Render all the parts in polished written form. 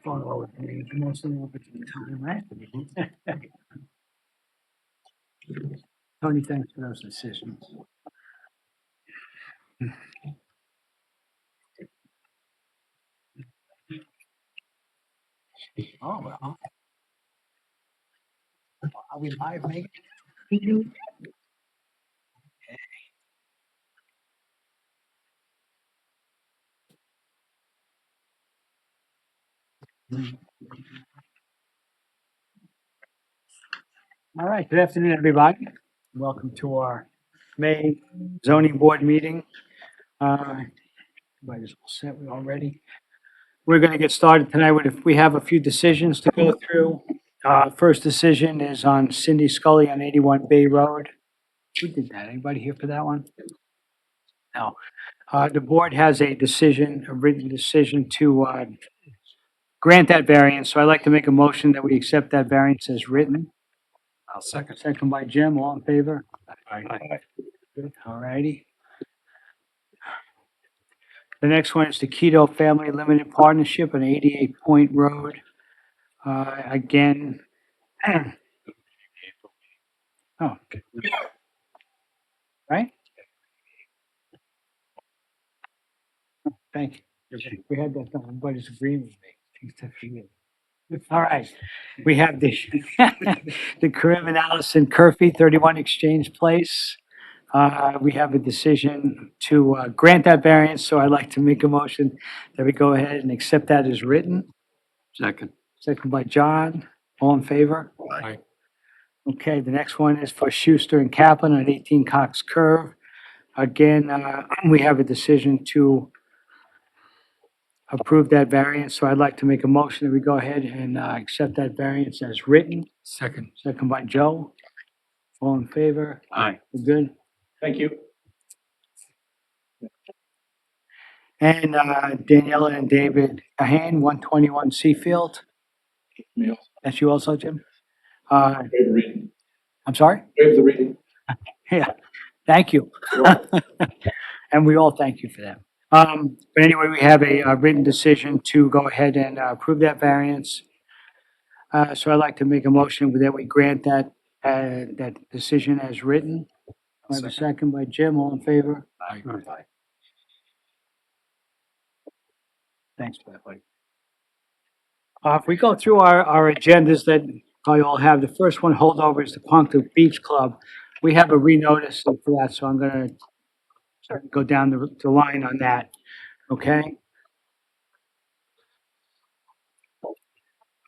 follow it, mostly over to the time, right? Tony, thanks for those decisions. Oh, well. Are we live, Megan? All right, good afternoon, everybody. Welcome to our May zoning board meeting. Everybody's all set, we're all ready. We're going to get started tonight with, we have a few decisions to go through. First decision is on Cindy Scully on 81 Bay Road. Who did that? Anybody here for that one? No. The board has a decision, a written decision to grant that variance, so I'd like to make a motion that we accept that variance as written. I'll second. Second by Jim, all in favor? Aye. Good, all righty. The next one is the Keto Family Limited Partnership on 88 Point Road. Again. Oh, okay. Right? Thank you. We had that done, everybody's agreeing with me. Things to forget. All right, we have the, the Karim and Allison Curfew, 31 Exchange Place. We have a decision to grant that variance, so I'd like to make a motion that we go ahead and accept that as written. Second. Second by John, all in favor? Aye. Okay, the next one is for Schuster and Kaplan on 18 Cox Curve. Again, we have a decision to approve that variance, so I'd like to make a motion that we go ahead and accept that variance as written. Second. Second by Joe. All in favor? Aye. We're good? Thank you. And Daniela and David Cahan, 121 Seafield. Me also. That's you also, Jim? Waive the reading. I'm sorry? Waive the reading. Yeah, thank you. And we all thank you for that. But anyway, we have a written decision to go ahead and approve that variance. So I'd like to make a motion that we grant that, that decision as written. I have a second by Jim, all in favor? Aye. Thanks for that, buddy. If we go through our agendas that probably all have, the first one holdover is the Pontuk Beach Club. We have a renotice for that, so I'm gonna go down the line on that, okay?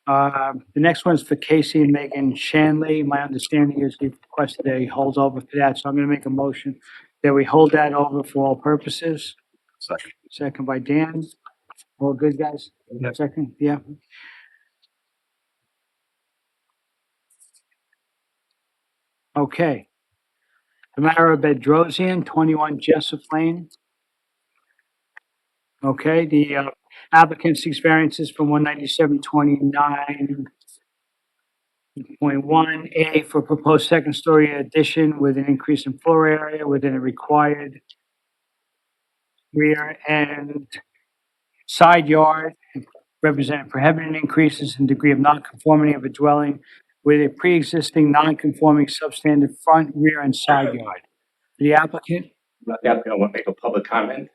The next one's for Casey and Megan Shanley. My understanding is you've requested a holdover for that, so I'm gonna make a motion that we hold that over for all purposes. Second. Second by Dan. All good, guys? Yep. Second, yeah. Okay. The matter of Bedrosian, 21 Jessup Lane. Okay, the applicant seeks variances from 197-29.1A for proposed second-story addition with an increase in floor area within a required rear and side yard, representing prohibited increases in degree of nonconformity of a dwelling with a pre-existing nonconforming substandard front, rear, and side yard. The applicant, Not the applicant, I want to make a public comment.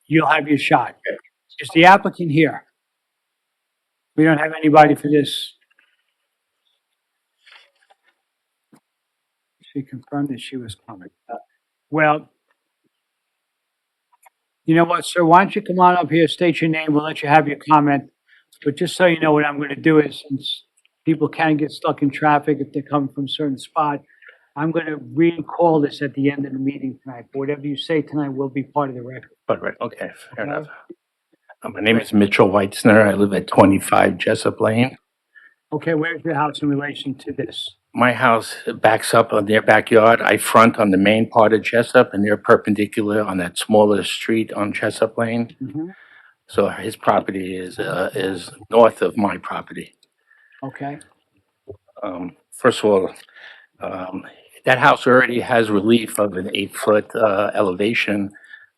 you'll have your shot. Is the applicant here? We don't have anybody for this. She confirmed that she was coming. Well, you know what, sir? Why don't you come on up here, state your name, we'll let you have your comment. But just so you know, what I'm gonna do is, since people can get stuck in traffic if they come from a certain spot, I'm gonna re-call this at the end of the meeting tonight. But whatever you say tonight will be part of the record. But right, okay, fair Okay. enough. My name is Mitchell Weitzner. I live at 25 Jessup Lane. Okay, where's your house in relation to this? My house backs up on their backyard. I front on the main part of Jessup, and they're perpendicular on that smaller street on Jessup Lane. Mhm. So his property is north of my property. Okay, First of all, that house already has relief of an 8-foot elevation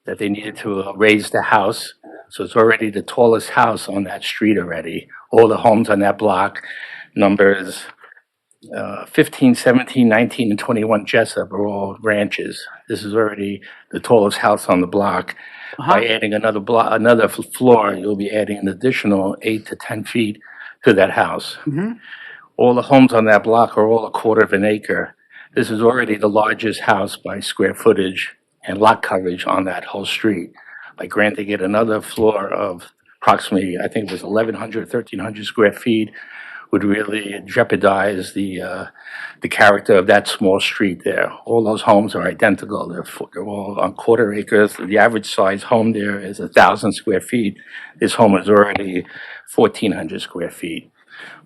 that they needed to raise the house. So it's already the tallest house on that street already. All the homes on that block, numbers 15, 17, 19, and 21 Jessup are all ranches. This is already the tallest house on the block. By adding another block, another floor, you'll be adding an additional 8 to 10 feet to that house. Mhm. All the homes on that block are all a quarter of an acre. This is already the largest house by square footage and lot coverage on that whole street. By granting it another floor of approximately, I think it was 1,100, 1,300 square feet, would really jeopardize the character of that small street there. All those homes are identical. They're all on quarter acres. The average size home there is 1,000 square feet. This home is already 1,400 square feet.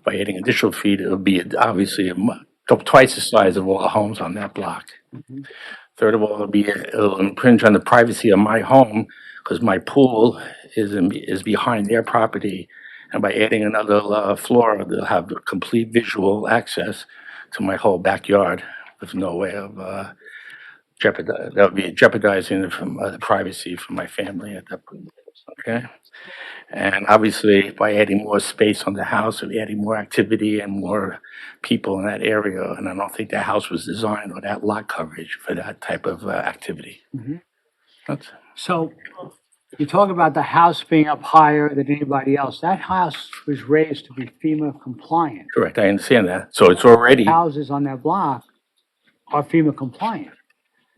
By adding additional feet, it'll be obviously twice the size of all the homes on that block. Third of all, it'll impinge on the privacy of my home because my pool is behind their property. And by adding another floor, they'll have complete visual access to my whole backyard with no way of that would be jeopardizing the privacy for my family at that point. Okay? And obviously, by adding more space on the house, it'll be adding more activity and more people in that area. And I don't think the house was designed or that lot coverage for that type of activity. Mhm. That's- So you talk about the house being up higher than anybody else. That house was raised to be FEMA compliant. Correct, I understand that. So it's already, Houses on that block are FEMA compliant.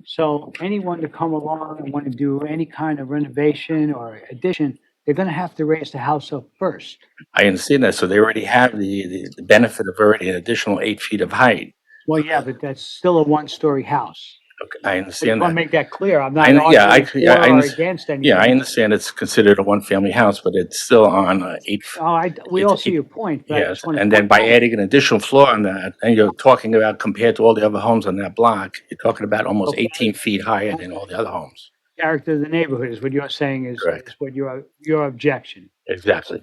So anyone to come along and want to do any kind of renovation or addition, they're gonna have to raise the house up first. I understand that. So they already have the benefit of already an additional 8 feet of height. Well, yeah, but that's still a one-story house. Okay, I I just understand want to that. make that clear. I'm not Yeah, arguing yeah, I for or understand. against Yeah, I anything. understand it's considered a one-family house, but it's still on Oh, we all see your point, but I yes. just want to. And then by adding an additional floor on that, and you're talking about compared to all the other homes on that block, you're talking about almost Okay. 18 feet higher than all the other homes. Character of the neighborhood is what you're saying is Correct. what your objection. Exactly.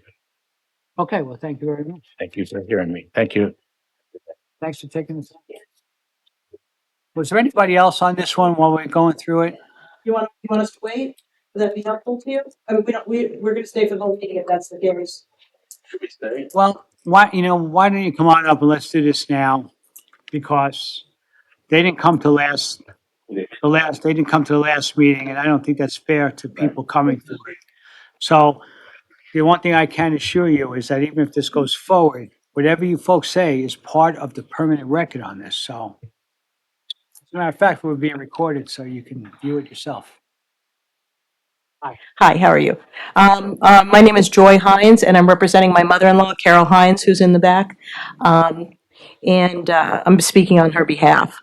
Okay, well, thank you very much. Thank you for hearing me. Thank you. Thanks for taking the time. Was there anybody else on this one while we're going through it? You want us to wait? Would that be helpful to you? I mean, we're gonna stay for the whole meeting if that's the case. Should we stay? Well, why don't you come on up and let's do this now? Because they didn't come to they didn't come to the last meeting, and I don't think that's fair to people coming for it. So the one thing I can assure you is that even if this goes forward, whatever you folks say is part of the permanent record on this, so. As a matter of fact, we're being recorded, so you can view it yourself. Hi, how are you? My name is Joy Hines, and I'm representing my mother-in-law, Carol Hines, who's in the back. And I'm speaking on her behalf.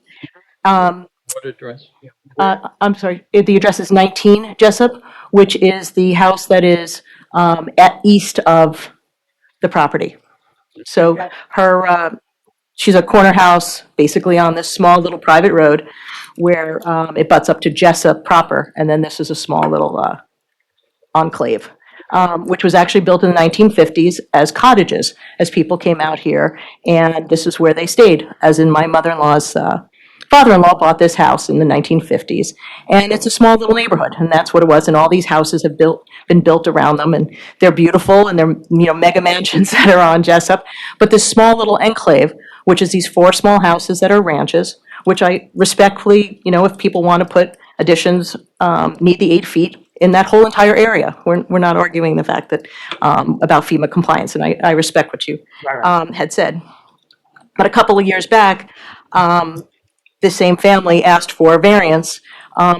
What address? I'm sorry, the address is 19 Jessup, which is the house that is at east of the property. So she's a corner house, basically on this small little private road where it butts up to Jessup proper, and then this is a small little enclave, which was actually built in the 1950s as cottages, as people came out here, and this is where they stayed, as in my mother-in-law's father-in-law bought this house in the 1950s. And it's a small little neighborhood, and that's what it was, and all these houses have been built around them, and they're beautiful, and they're, mega mansions that are on Jessup. But this small little enclave, which is these 4 small houses that are ranches, which I respectfully, if people want to put additions, need the 8 feet in that whole entire area. We're not arguing the fact that, about FEMA compliance, and I respect what you had said. But a couple of years back, the same family asked for a variance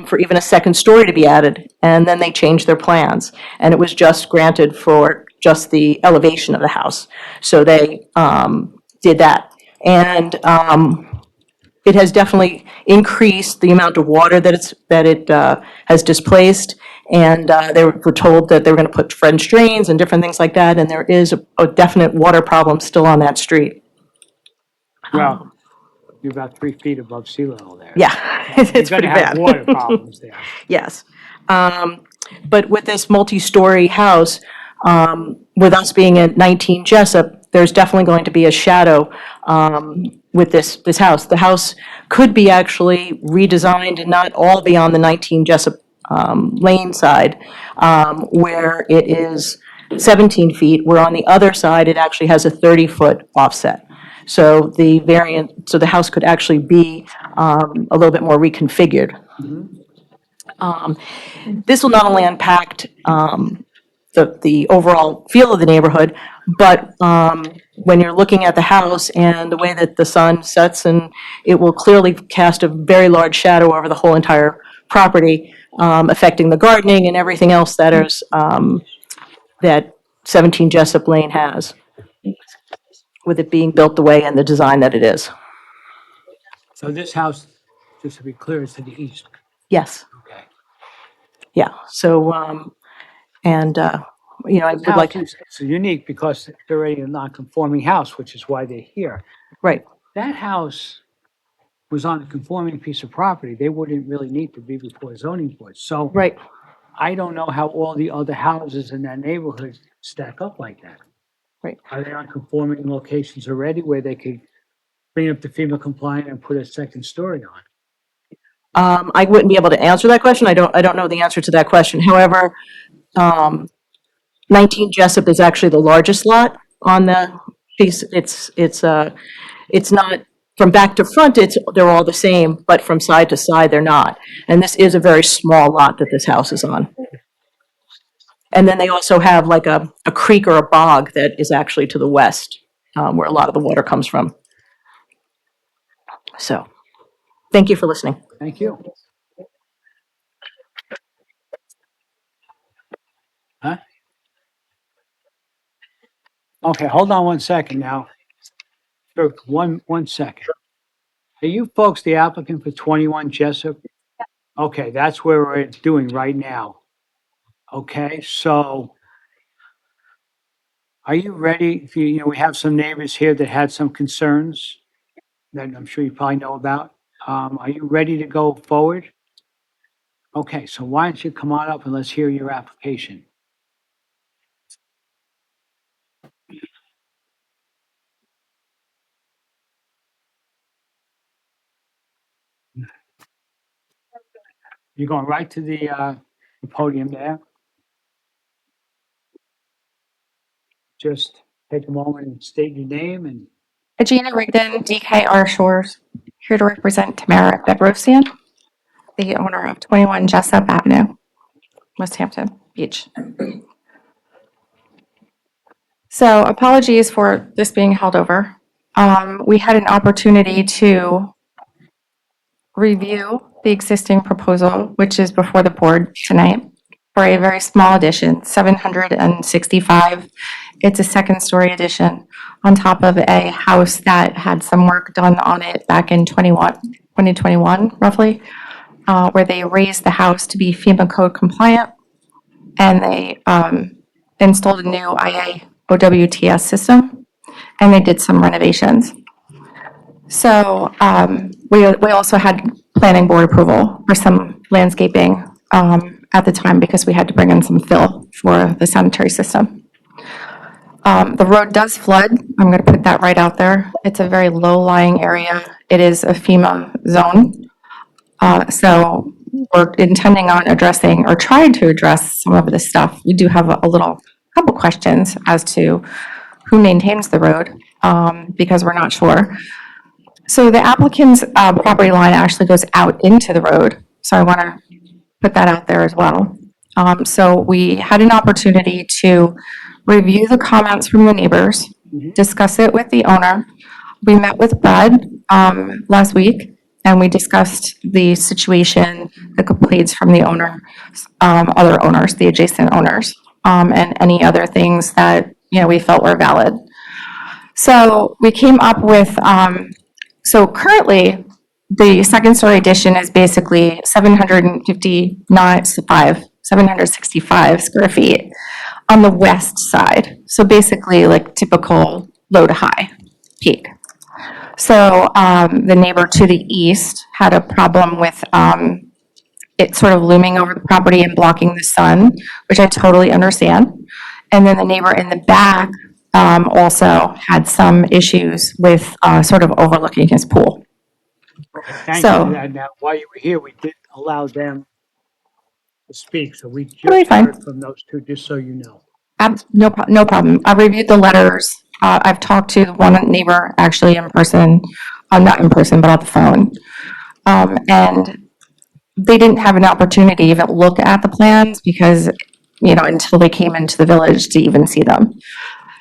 for even a second story to be added, and then they changed their plans. And it was just granted for just the elevation of the house. So they did that. And it has definitely increased the amount of water that it has displaced. And they were told that they were going to put French drains and different things like that. And there is a definite water problem still on that street. Well, you're about 3 feet above sea level there. Yeah, it's You're pretty gonna have bad. water problems there. Yes. But with this multi-story house, with us being at 19 Jessup, there's definitely going to be a shadow with this house. The house could be actually redesigned and not all be on the 19 Jessup lane side, where it is 17 feet, where on the other side, it actually has a 30-foot offset. So the house could actually be a little bit more reconfigured. This will not only impact the overall feel of the neighborhood, but when you're looking at the house and the way that the sun sets, and it will clearly cast a very large shadow over the whole entire property, affecting the gardening and everything else that 17 Jessup Lane has, with it being built the way and the design that it is. So this house, just to be clear, is to the east. Yes, Okay. yeah, so, I would like, It's unique because it's already a non-conforming house, which is why they're here. right, That house was on a conforming piece of property. They wouldn't really need to be before the zoning board. So right. I don't know how all the other houses in that neighborhood stack up like that. Right. Are they on conforming locations already where they could bring up the FEMA compliant and put a second story on? I wouldn't be able to answer that question. I don't know the answer to that question. However, 19 Jessup is actually the largest lot on the piece. It's not, from back to front, they're all the same, but from side to side, they're not. And this is a very small lot that this house is on. And then they also have like a creek or a bog that is actually to the west, where a lot of the water comes from. So, thank you for listening. Thank you. Huh? Okay, hold on one second now. Sure, one second. Are you folks the applicant for 21 Jessup? Okay, that's where we're doing right now. Okay, so are you ready? We have some neighbors here that had some concerns that I'm sure you probably know about. Are you ready to go forward? Okay, so why don't you come on up and let's hear your application? You're going right to the podium there. Just take a moment and state your name and Agina Rigdon, DKR Shores, here to represent Tamara Bedrosian, the owner of 21 Jessup Avenue, West Hampton Beach. So apologies for this being held over. We had an opportunity to review the existing proposal, which is before the board tonight, for a very small addition, 765. It's a second-story addition on top of a house that had some work done on it back in 2021, roughly, where they raised the house to be FEMA code compliant, and they installed a new IAOWTS system, and they did some renovations. So we also had planning board approval for some landscaping at the time because we had to bring in some fill for the sanitary system. The road does flood. I'm going to put that right out there. It's a very low-lying area. It is a FEMA zone. So we're intending on addressing or trying to address some of this stuff. We do have a couple questions as to who maintains the road because we're not sure. So the applicant's property line actually goes out into the road. So I want to put that out there as well. So we had an opportunity to review the comments from the neighbors, discuss it with the owner. We met with Bud last week, and we discussed the situation, the complaints from the owner, other owners, the adjacent owners, and any other things that we felt were valid. So we came up with, so currently, the second story addition is basically 765 square feet on the west side. So basically like typical low to high peak. So the neighbor to the east had a problem with it sort of looming over the property and blocking the sun, which I totally understand. And then the neighbor in the back also had some issues with sort of overlooking his pool. thank So- you. And while you were here, we did allow them speak, so we Totally just fine. heard from those two, just so you know. No problem. I reviewed the letters. I've talked to one neighbor actually in person, not in person, but on the phone. And they didn't have an opportunity to even look at the plans because, until they came into the village to even see them.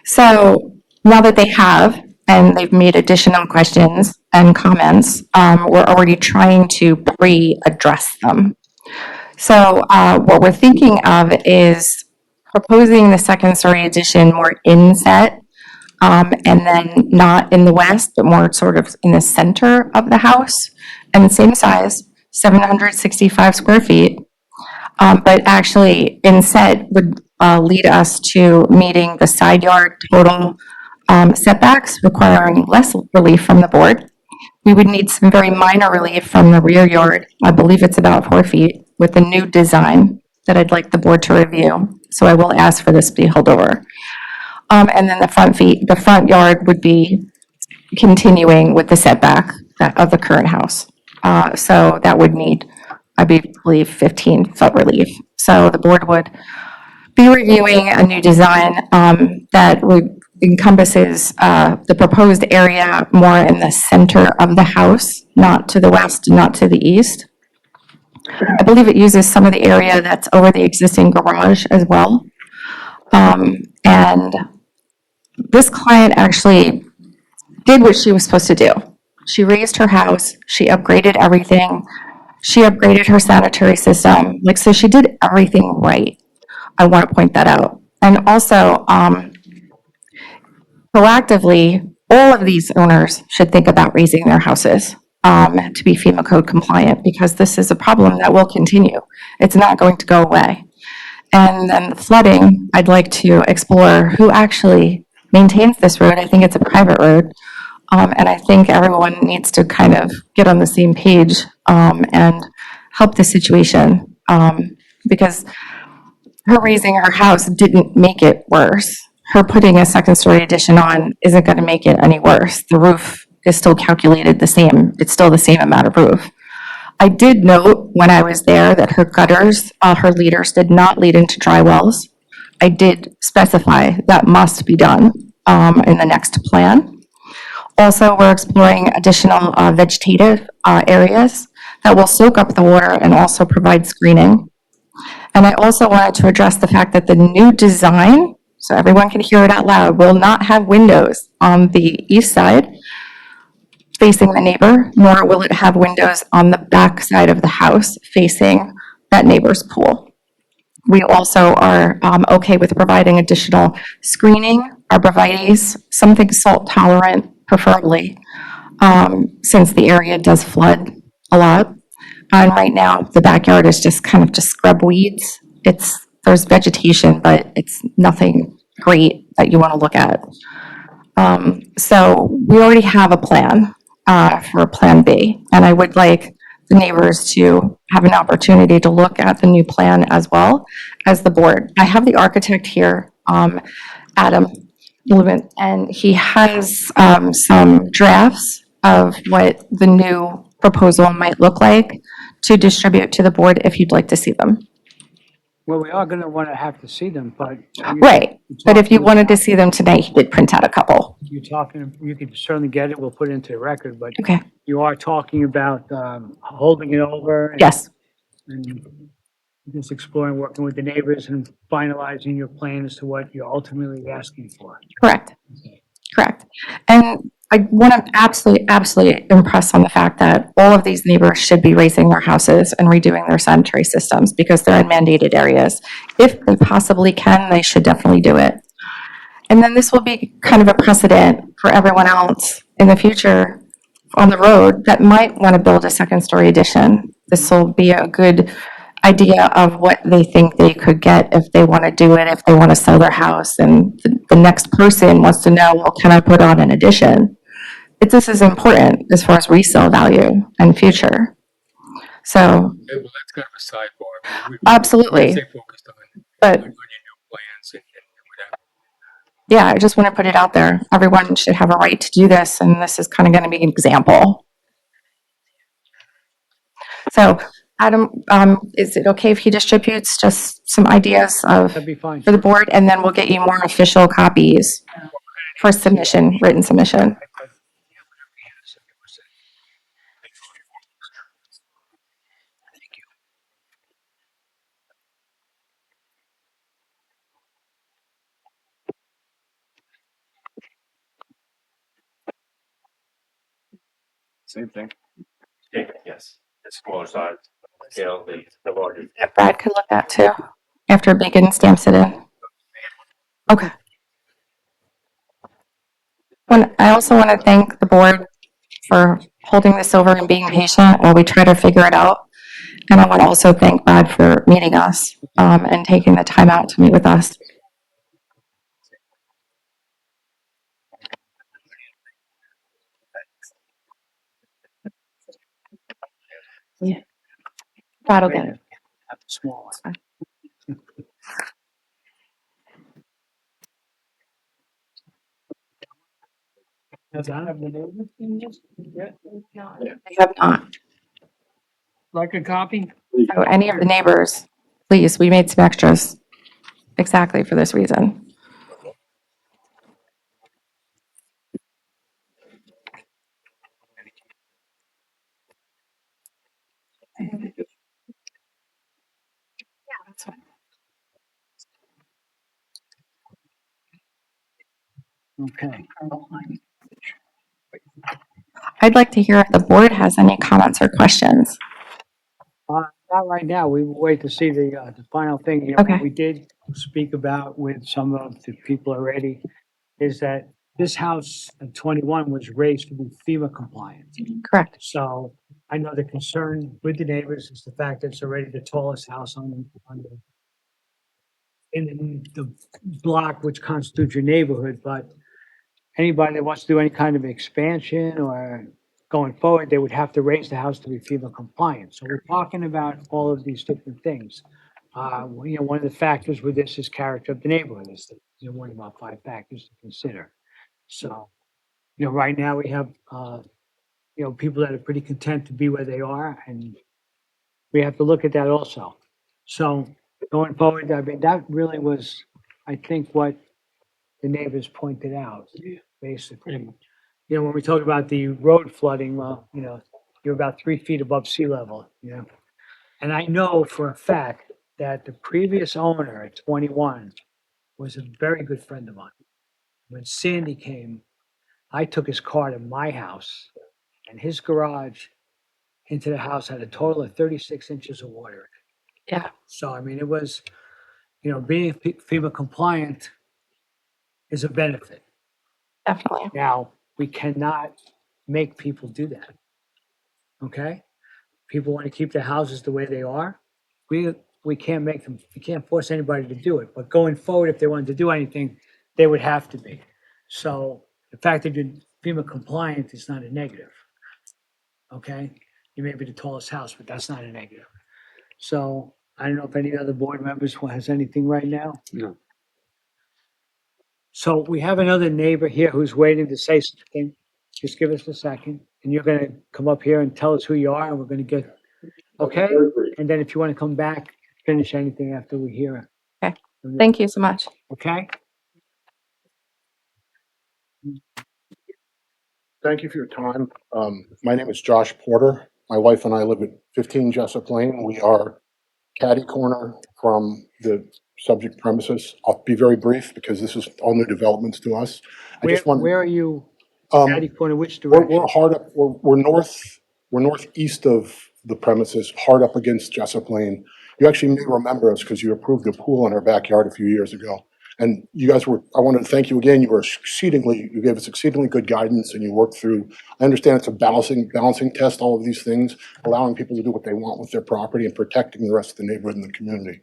So now that they have, and they've made additional questions and comments, we're already trying to pre-address them. So what we're thinking of is proposing the second story addition more inset, and then not in the west, but more sort of in the center of the house, and the same size, 765 square feet. But actually, inset would lead us to meeting the side yard total setbacks, requiring less relief from the board. We would need some very minor relief from the rear yard. I believe it's about 4 feet with the new design that I'd like the board to review. So I will ask for this to be held over. And then the front yard would be continuing with the setback of the current house. So that would need, I believe, 15-foot relief. So the board would be reviewing a new design that would encompasses the proposed area more in the center of the house, not to the west, not to the east. I believe it uses some of the area that's over the existing garage as well. And this client actually did what she was supposed to do. She raised her house, she upgraded everything, she upgraded her sanitary system, so she did everything right. I want to point that out. And also, proactively, all of these owners should think about raising their houses to be FEMA code compliant, because this is a problem that will continue. It's not going to go away. And then the flooding, I'd like to explore who actually maintains this road. I think it's a private road. And I think everyone needs to kind of get on the same page and help the situation, because her raising her house didn't make it worse. Her putting a second story addition on isn't going to make it any worse. The roof is still calculated the same. It's still the same amount of roof. I did note when I was there that her gutters, her leaders did not lead into dry wells. I did specify that must be done in the next plan. Also, we're exploring additional vegetative areas that will soak up the water and also provide screening. And I also wanted to address the fact that the new design, so everyone can hear it out loud, will not have windows on the east side facing the neighbor, nor will it have windows on the back side of the house facing that neighbor's pool. We also are okay with providing additional screening, arborvitaes, something salt tolerant preferably, since the area does flood a lot. And right now, the backyard is just kind of just scrub weeds. There's vegetation, but it's nothing great that you want to look at. So we already have a plan for Plan B, and I would like the neighbors to have an opportunity to look at the new plan as well as the board. I have the architect here, Adam Lubin, and he has some drafts of what the new proposal might look like to distribute to the board if you'd like to see them. Well, we are gonna wanna have to see them, but. Right, but if you wanted to see them tonight, he did print out a couple. You could certainly get it, we'll put it into the record, but Okay, you are talking about, holding it over. yes, And just exploring, working with the neighbors and finalizing your plan as to what you're ultimately asking for. correct, correct. And I want to absolutely impress on the fact that all of these neighbors should be raising their houses and redoing their sanitary systems because they're in mandated areas. If they possibly can, they should definitely do it. And then this will be kind of a precedent for everyone else in the future on the road that might want to build a second story addition. This will be a good idea of what they think they could get if they want to do it, if they want to sell their house, and the next person wants to know, well, can I put on an addition? This is important as far as resale value and future. So, Yeah, well, that's kind of a sidebar. absolutely. Stay focused on But your new plans and whatever. yeah, I just want to put it out there. Everyone should have a right to do this, and this is kind of going to be an example. So Adam, is it okay if he distributes just some ideas of, That'd be fine. for the board, and then we'll get you more official copies for submission, written submission? Same thing. Yeah, yes, it's smaller size, scale, the larger. If Brad could look at too, after Bacon stamps it in. Okay. I also want to thank the board for holding this over and being patient while we try to figure it out. And I want to also thank Brad for meeting us, and taking the time out to meet with us. Brad will get it. Have a small one. Has Adam been able to see this yet? I have not. Like a copy? So any of the neighbors, please, we made some extras exactly for this reason. Okay. I'd like to hear if the board has any comments or questions. Not right now. We will wait to see the final thing. You know, Okay. what we did speak about with some of the people already is that this house at 21 was raised to be FEMA compliant. Correct. So I know the concern with the neighbors is the fact that it's already the tallest house in the block, which constitutes your neighborhood, but anybody that wants to do any kind of expansion or going forward, they would have to raise the house to be FEMA compliant. So we're talking about all of these different things. You know, one of the factors with this is character of the neighborhood. Is one of about 5 factors to consider. So, you know, right now we have, you know, people that are pretty content to be where they are, and we have to look at that also. So going forward, I mean, that really was, I think, what the neighbors pointed out, basically. You know, when we talk about the road flooding, well, you know, you're about 3 feet above sea level, you know. And I know for a fact that the previous owner at 21 was a very good friend of mine. When Sandy came, I took his car to my house, and his garage into the house had a total of 36 inches of water. Yeah, So, I mean, it was, you know, being FEMA compliant is a benefit. definitely. Now, we cannot make people do that. Okay? People want to keep their houses the way they are. We can't make them, we can't force anybody to do it. But going forward, if they wanted to do anything, they would have to be. So the fact that you're FEMA compliant is not a negative. Okay? You may be the tallest house, but that's not a negative. So I don't know if any other board members has anything right now. No. So we have another neighbor here who's waiting to say something. Just give us a second, and you're gonna come up here and tell us who you are, and we're gonna get, okay? And then if you wanna come back, finish anything after we hear it. Okay. Thank you so much. Okay? Thank you for your time. My name is Josh Porter. My wife and I live at 15 Jessup Lane. We are catty corner from the subject premises. I'll be very brief because this is all new developments to us. I Where, just want, where are you, catty um, corner, which we're direction? hard up, we're northeast of the premises, hard up against Jessup Lane. You actually may remember us because you approved a pool in our backyard a few years ago. And you guys I wanted to thank you again. You gave us exceedingly good guidance and you worked through, I understand it's a balancing test, all of these things, allowing people to do what they want with their property and protecting the rest of the neighborhood and the community.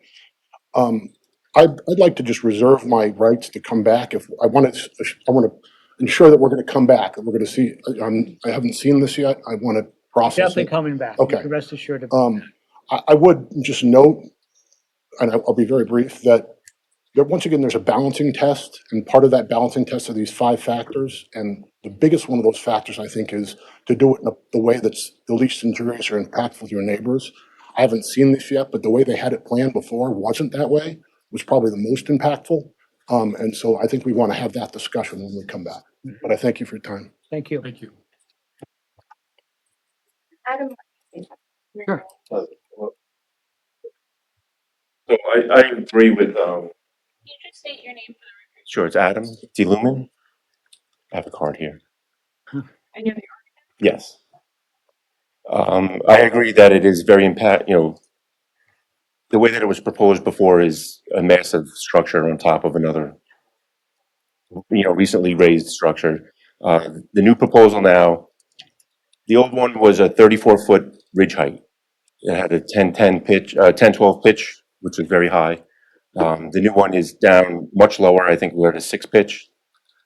I'd like to just reserve my rights to come back if, I want to ensure that we're going to come back, that we're going to see, I haven't seen this yet. I want to process Definitely it. coming back. You Okay. can rest assured of that. I would just note, and I'll be very brief, that once again, there's a balancing test, and part of that balancing test are these 5 factors. And the biggest one of those factors, I think, is to do it in the way that's the least injurious or impactful to your neighbors. I haven't seen this yet, but the way they had it planned before wasn't that way, was probably the most impactful. And so I think we want to have that discussion when we come back. But I thank you for your time. Thank you. Thank you. Adam. Sure. So I agree with, Can you just state your name? sure, it's Adam D. Lumen. I have a card here. And you're the Yes. I agree that it is very the way that it was proposed before is a massive structure on top of another, recently raised structure. The new proposal now, the old one was a 34-foot ridge height. It had a 10-10 pitch, 10-12 pitch, which was very high. The new one is down much lower. I think we're at a 6 pitch.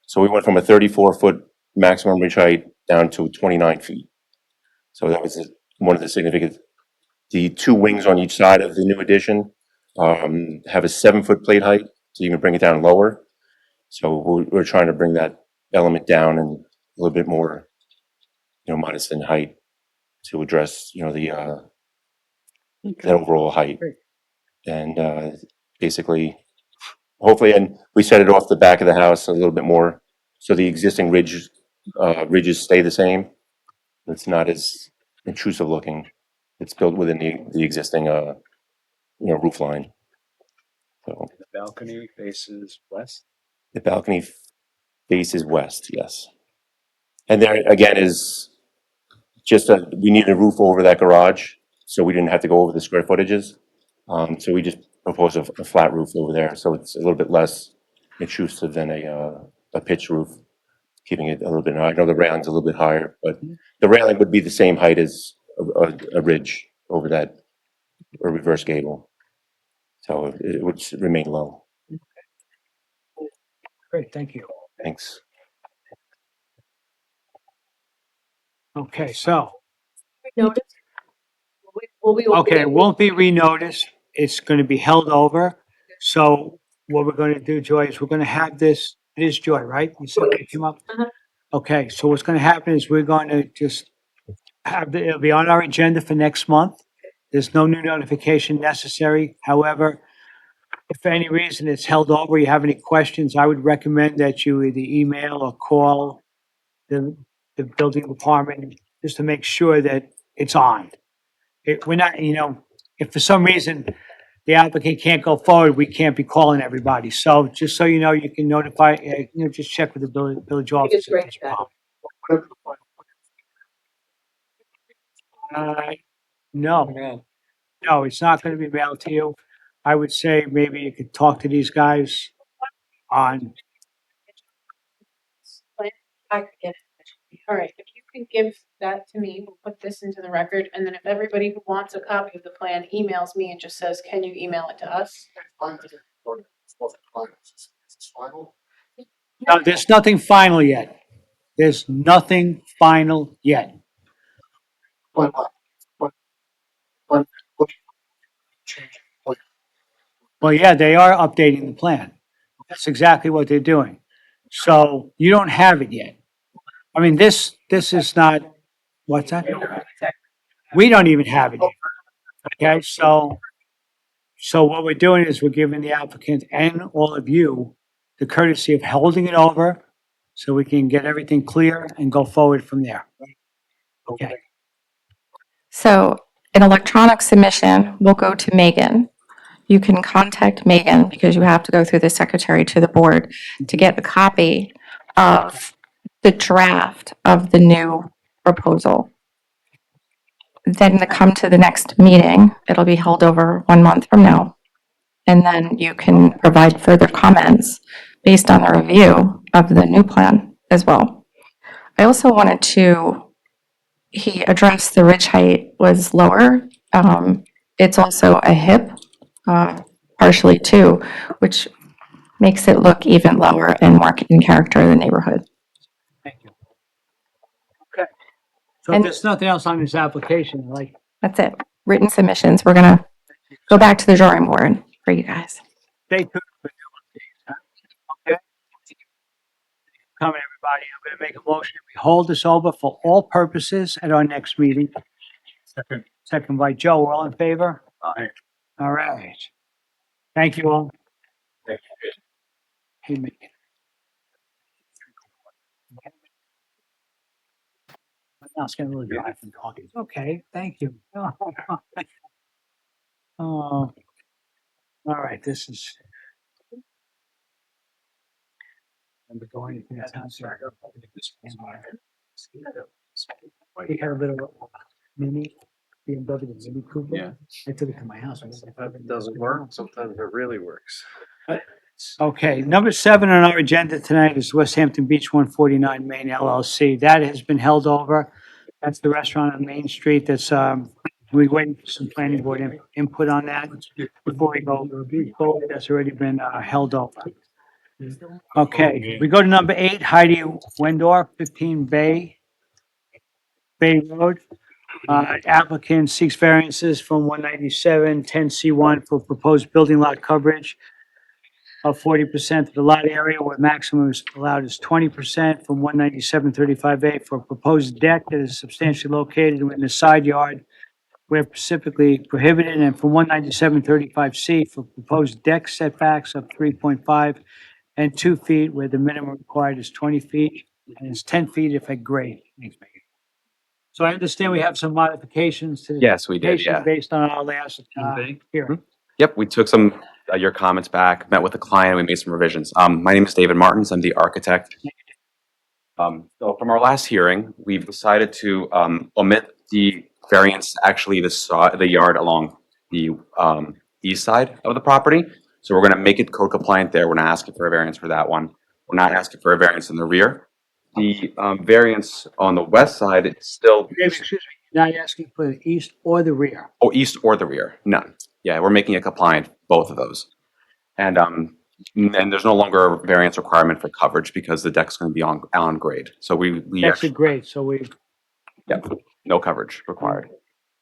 So we went from a 34-foot maximum ridge height down to 29 feet. So that was one of the significant. The two wings on each side of the new addition have a 7-foot plate height, so you can bring it down lower. So we're trying to bring that element down and a little bit more, modest in height to address, the overall height. Great. And basically, hopefully, and we set it off the back of the house a little bit more, so the existing ridges stay the same. It's not as intrusive looking. It's built within the existing, roof line. So The balcony faces west. the balcony faces west, yes. And there again is just we need a roof over that garage, so we didn't have to go over the square footages. So we just proposed a flat roof over there, so it's a little bit less intrusive than a pitched roof, keeping it a little bit high. I know the railing's a little bit higher, but the railing would be the same height as a ridge over that, or reverse gable. So it would remain low. Great, thank you. Thanks. Okay, so, Notice? Will we? okay, it won't be renoticed. It's going to be held over. So what we're going to do, Joy, is we're going to have this, it is Joy, right? You said it came up? Uh-huh. Okay, so what's going to happen is we're going to just it'll be on our agenda for next month. There's no new notification necessary. However, if for any reason it's held over, you have any questions, I would recommend that you either email or call the building department just to make sure that it's on. We're not, if for some reason the applicant can't go forward, we can't be calling everybody. So just so you know, you can notify, just check with the village office. if there's a problem. No, no, it's not gonna be mailed to you. I would say maybe you could talk to these guys on, I could get it. All right, if you can give that to me, we'll put this into the record, and then if everybody who wants a copy of the plan emails me and just says, can you email it to us? no, there's nothing final yet. There's nothing final yet. Well, yeah, they are updating the plan. That's exactly what they're doing. So you don't have it yet. I mean, this is not, what's that? We don't even have it yet. Okay, so what we're doing is we're giving the applicant and all of you the courtesy of holding it over so we can get everything clear and go forward from there. Okay, So an electronic submission will go to Megan. You can contact Megan because you have to go through the secretary to the board to get a copy of the draft of the new proposal. Then to come to the next meeting, it'll be held over 1 month from now. And then you can provide further comments based on the review of the new plan as well. I also wanted to, he addressed the ridge height was lower. It's also a hip, partially too, which makes it look even lower and more in character of the neighborhood. thank you. Okay. So if And- there's nothing else on this application, like, That's it. Written submissions. We're gonna go back to the drawing board for you guys. stay tuned for new updates, huh? Okay? Coming, everybody, I'm gonna make a motion. We hold this over for all purposes at our next meeting. Second. second by Joe. All in favor? Aye. All right. Thank you all. Thank you. Hey, man. I was gonna really drive from talking. Okay, thank you. Oh, all right, this is. Remember going to that house? We had a little mini BMW, the Mini Cooper. Yeah. I took it to my house. Sometimes it doesn't work, sometimes it really works. Okay, number 7 on our agenda tonight is West Hampton Beach 149 Main LLC. That has been held over. That's the restaurant on Main Street that's, we waiting for some planning board input on that before we go. That's already been held over. Okay, we go to number 8, Heidi Wendor, 15 Bay Road. Applicant seeks variances from 197, 10C1 for proposed building lot coverage of 40% of the lot area where maximum is allowed is 20% from 197, 35A for a proposed deck that is substantially located in the side yard where specifically prohibited, and from 197, 35C for proposed deck setbacks of 3.5 and 2 feet where the minimum required is 20 feet and it's 10 feet if at grade. So I understand we have some modifications to the Yes, we did, application yeah. based on our last hearing. Yep, we took some, your comments back, met with the client, we made some revisions. My name is David Martins, I'm the architect. So from our last hearing, we've decided to, omit the variance, actually the yard along the, east side of the property. So we're gonna make it code compliant there, we're not asking for a variance for that one. We're not asking for a variance in the rear. The, variance on the west side, it's still, Dave, excuse me, not asking for the east or the rear. oh, east or the rear, none. Yeah, we're making it compliant, both of those. And there's no longer a variance requirement for coverage because the deck's gonna be on grade. So we That's actually, great, so we, yeah, no coverage required.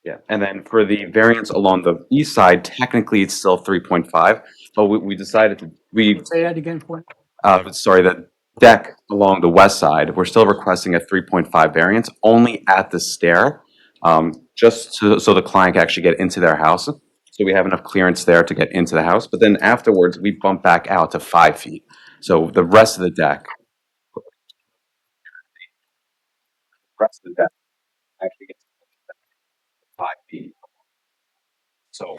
Yeah, and then for the variance along the east side, technically it's still 3.5, but we decided to, say that again for me? sorry, the deck along the west side, we're still requesting a 3.5 variance only at the stair, just so the client can actually get into their house. So we have enough clearance there to get into the house, but then afterwards, we bump back out to 5 feet. So the rest of the deck actually gets 5 feet. So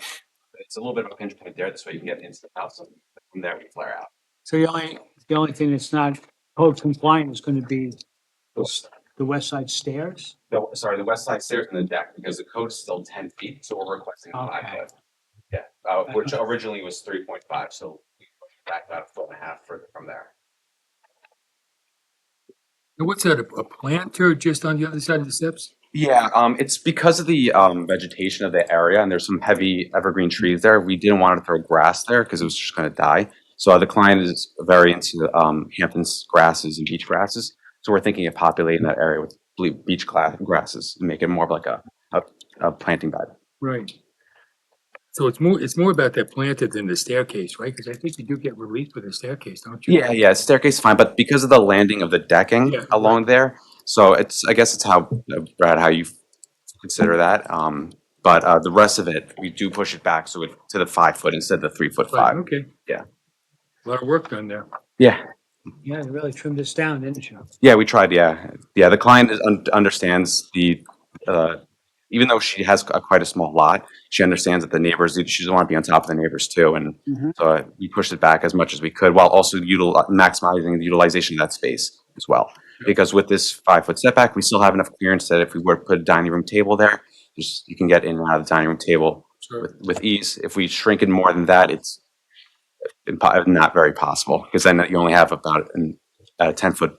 it's a little bit of a pinch point there, this way you can get into the house, and from there we flare out. So the only thing that's not code compliant is gonna be the west side stairs? Sorry, the west side stairs and the deck, because the code's still 10 feet, so we're requesting a 5 Okay. foot. Yeah, which originally was 3.5, so we pushed it back about 1.5 further from there. And what's that, a planter just on the other side of the steps? Yeah, it's because of the vegetation of the area, and there's some heavy evergreen trees there. We didn't want to throw grass there because it was just going to die. So the client is very into Hampton's grasses and beach grasses. So we're thinking of populating that area with beach grasses and make it more of like a planting bed. Right. So it's more about that planter than the staircase, right? Because I think you do get relief for the staircase, don't you? Yeah, staircase is fine, but because of the landing of the decking Yeah, along there, so I guess it's how, Brad, how you consider that. But the rest of it, we do push it back to the 5 foot instead of the 3.5. Right, okay. Yeah. A lot of work done there. Yeah, Yeah, you really trimmed this down, didn't you? yeah, we tried, yeah. Yeah, the client understands even though she has quite a small lot, she understands that the neighbors, she doesn't want to be on top of the neighbors too. And Mhm. so we pushed it back as much as we could while also maximizing the utilization of that space as well. Because with this 5 foot setback, we still have enough clearance that if we were to put a dining room table there, you can get in and out of the dining room table Sure. with ease. If we shrink it more than that, it's not very possible, because then you only have about a 10 foot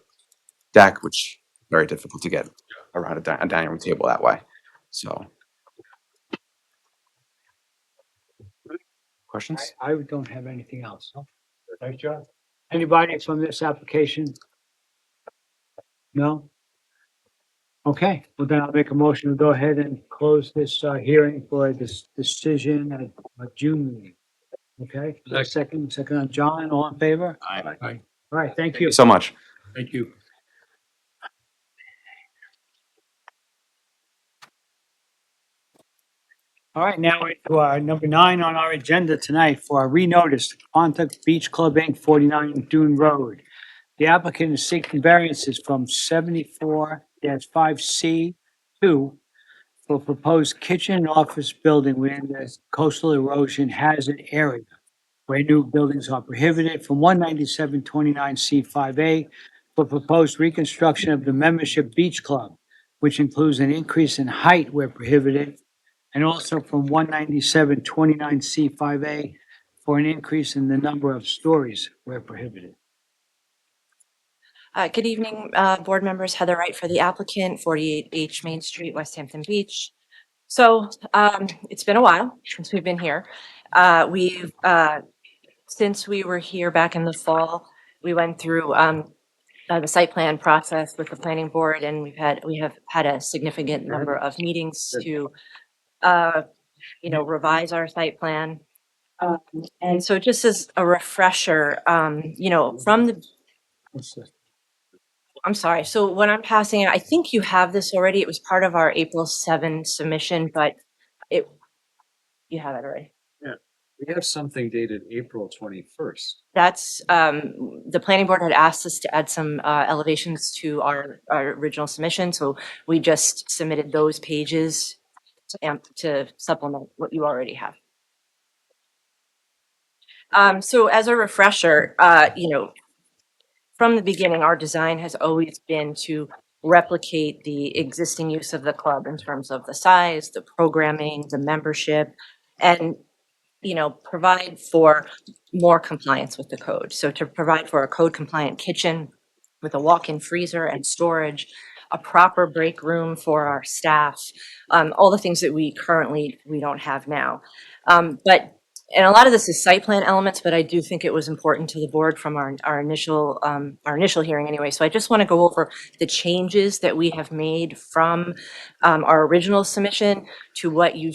deck, which is very difficult to get around a dining room table that way. So. Questions? I don't have anything else. Nice job. Anybody from this application? No? Okay, well then I'll make a motion to go ahead and close this hearing for this decision at June meeting. Okay, second on John, all in favor? Aye. All right, thank Thank you. you so much. Thank you. All right, now we're to number 9 on our agenda tonight for a renotice, Pontuk Beach Club, Inc., 49 Dune Road. The applicant is seeking variances from 74-5C2 for proposed kitchen and office building within the coastal erosion hazard area, where new buildings are prohibited, from 197-29C5A for proposed reconstruction of the membership beach club, which includes an increase in height where prohibited, and also from 197-29C5A for an increase in the number of stories where prohibited. Good evening, board members. Heather Wright for the applicant, 48H Main Street, West Hampton Beach. So it's been a while since we've been here. Since we were here back in the fall, we went through the site plan process with the planning board, and we have had a significant number of meetings to revise our site plan. And so just as a refresher, I'm sorry. So when I'm passing it, I think you have this already. It was part of our April 7 submission, but you have it already. We have something dated April 21st. That's, the planning board had asked us to add some elevations to our original submission, so we just submitted those pages to supplement what you already have. So as a refresher, from the beginning, our design has always been to replicate the existing use of the club in terms of the size, the programming, the membership, and provide for more compliance with the code. So to provide for a code compliant kitchen with a walk-in freezer and storage, a proper break room for our staff, all the things that we don't have now. And a lot of this is site plan elements, but I do think it was important to the board from our initial hearing anyway. So I just want to go over the changes that we have made from our original submission to what you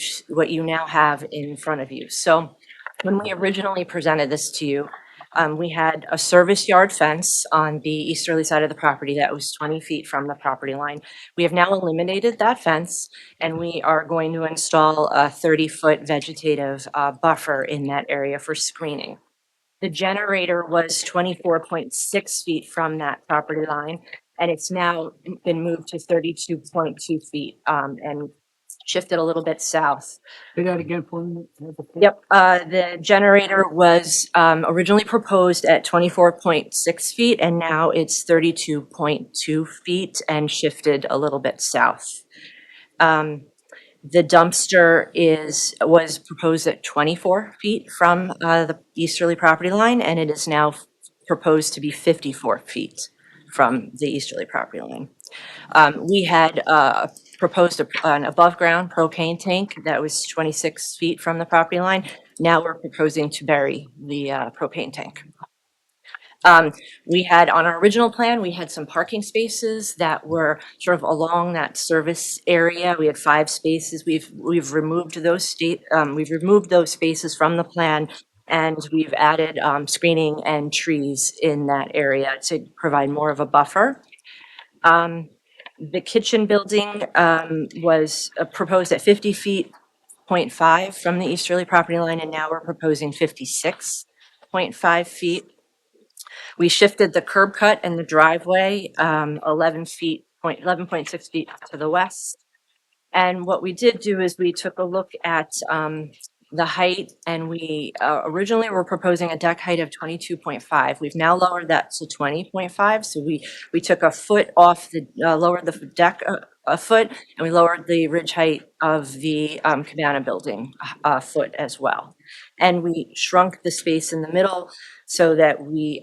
now have in front of you. So when we originally presented this to you, we had a service yard fence on the easterly side of the property that was 20 feet from the property line. We have now eliminated that fence, and we are going to install a 30-foot vegetative buffer in that area for screening. The generator was 24.6 feet from that property line, and it's now been moved to 32.2 feet and shifted a little bit south. Say that again for me. Yep, the generator was originally proposed at 24.6 feet, and now it's 32.2 feet and shifted a little bit south. The dumpster was proposed at 24 feet from the easterly property line, and it is now proposed to be 54 feet from the easterly property line. We had proposed an above-ground propane tank that was 26 feet from the property line. Now we're proposing to bury the propane tank. We had, on our original plan, we had some parking spaces that were sort of along that service area. We had 5 spaces. We've removed those spaces from the plan, and we've added screening and trees in that area to provide more of a buffer. The kitchen building was proposed at 50 feet, 0.5 from the easterly property line, and now we're proposing 56.5 feet. We shifted the curb cut and the driveway 11.6 feet to the west. And what we did do is we took a look at the height, and we originally were proposing a deck height of 22.5. We've now lowered that to 20.5. So we took a foot off lowered the deck a foot, and we lowered the ridge height of the cabana building a foot as well. And we shrunk the space in the middle so that we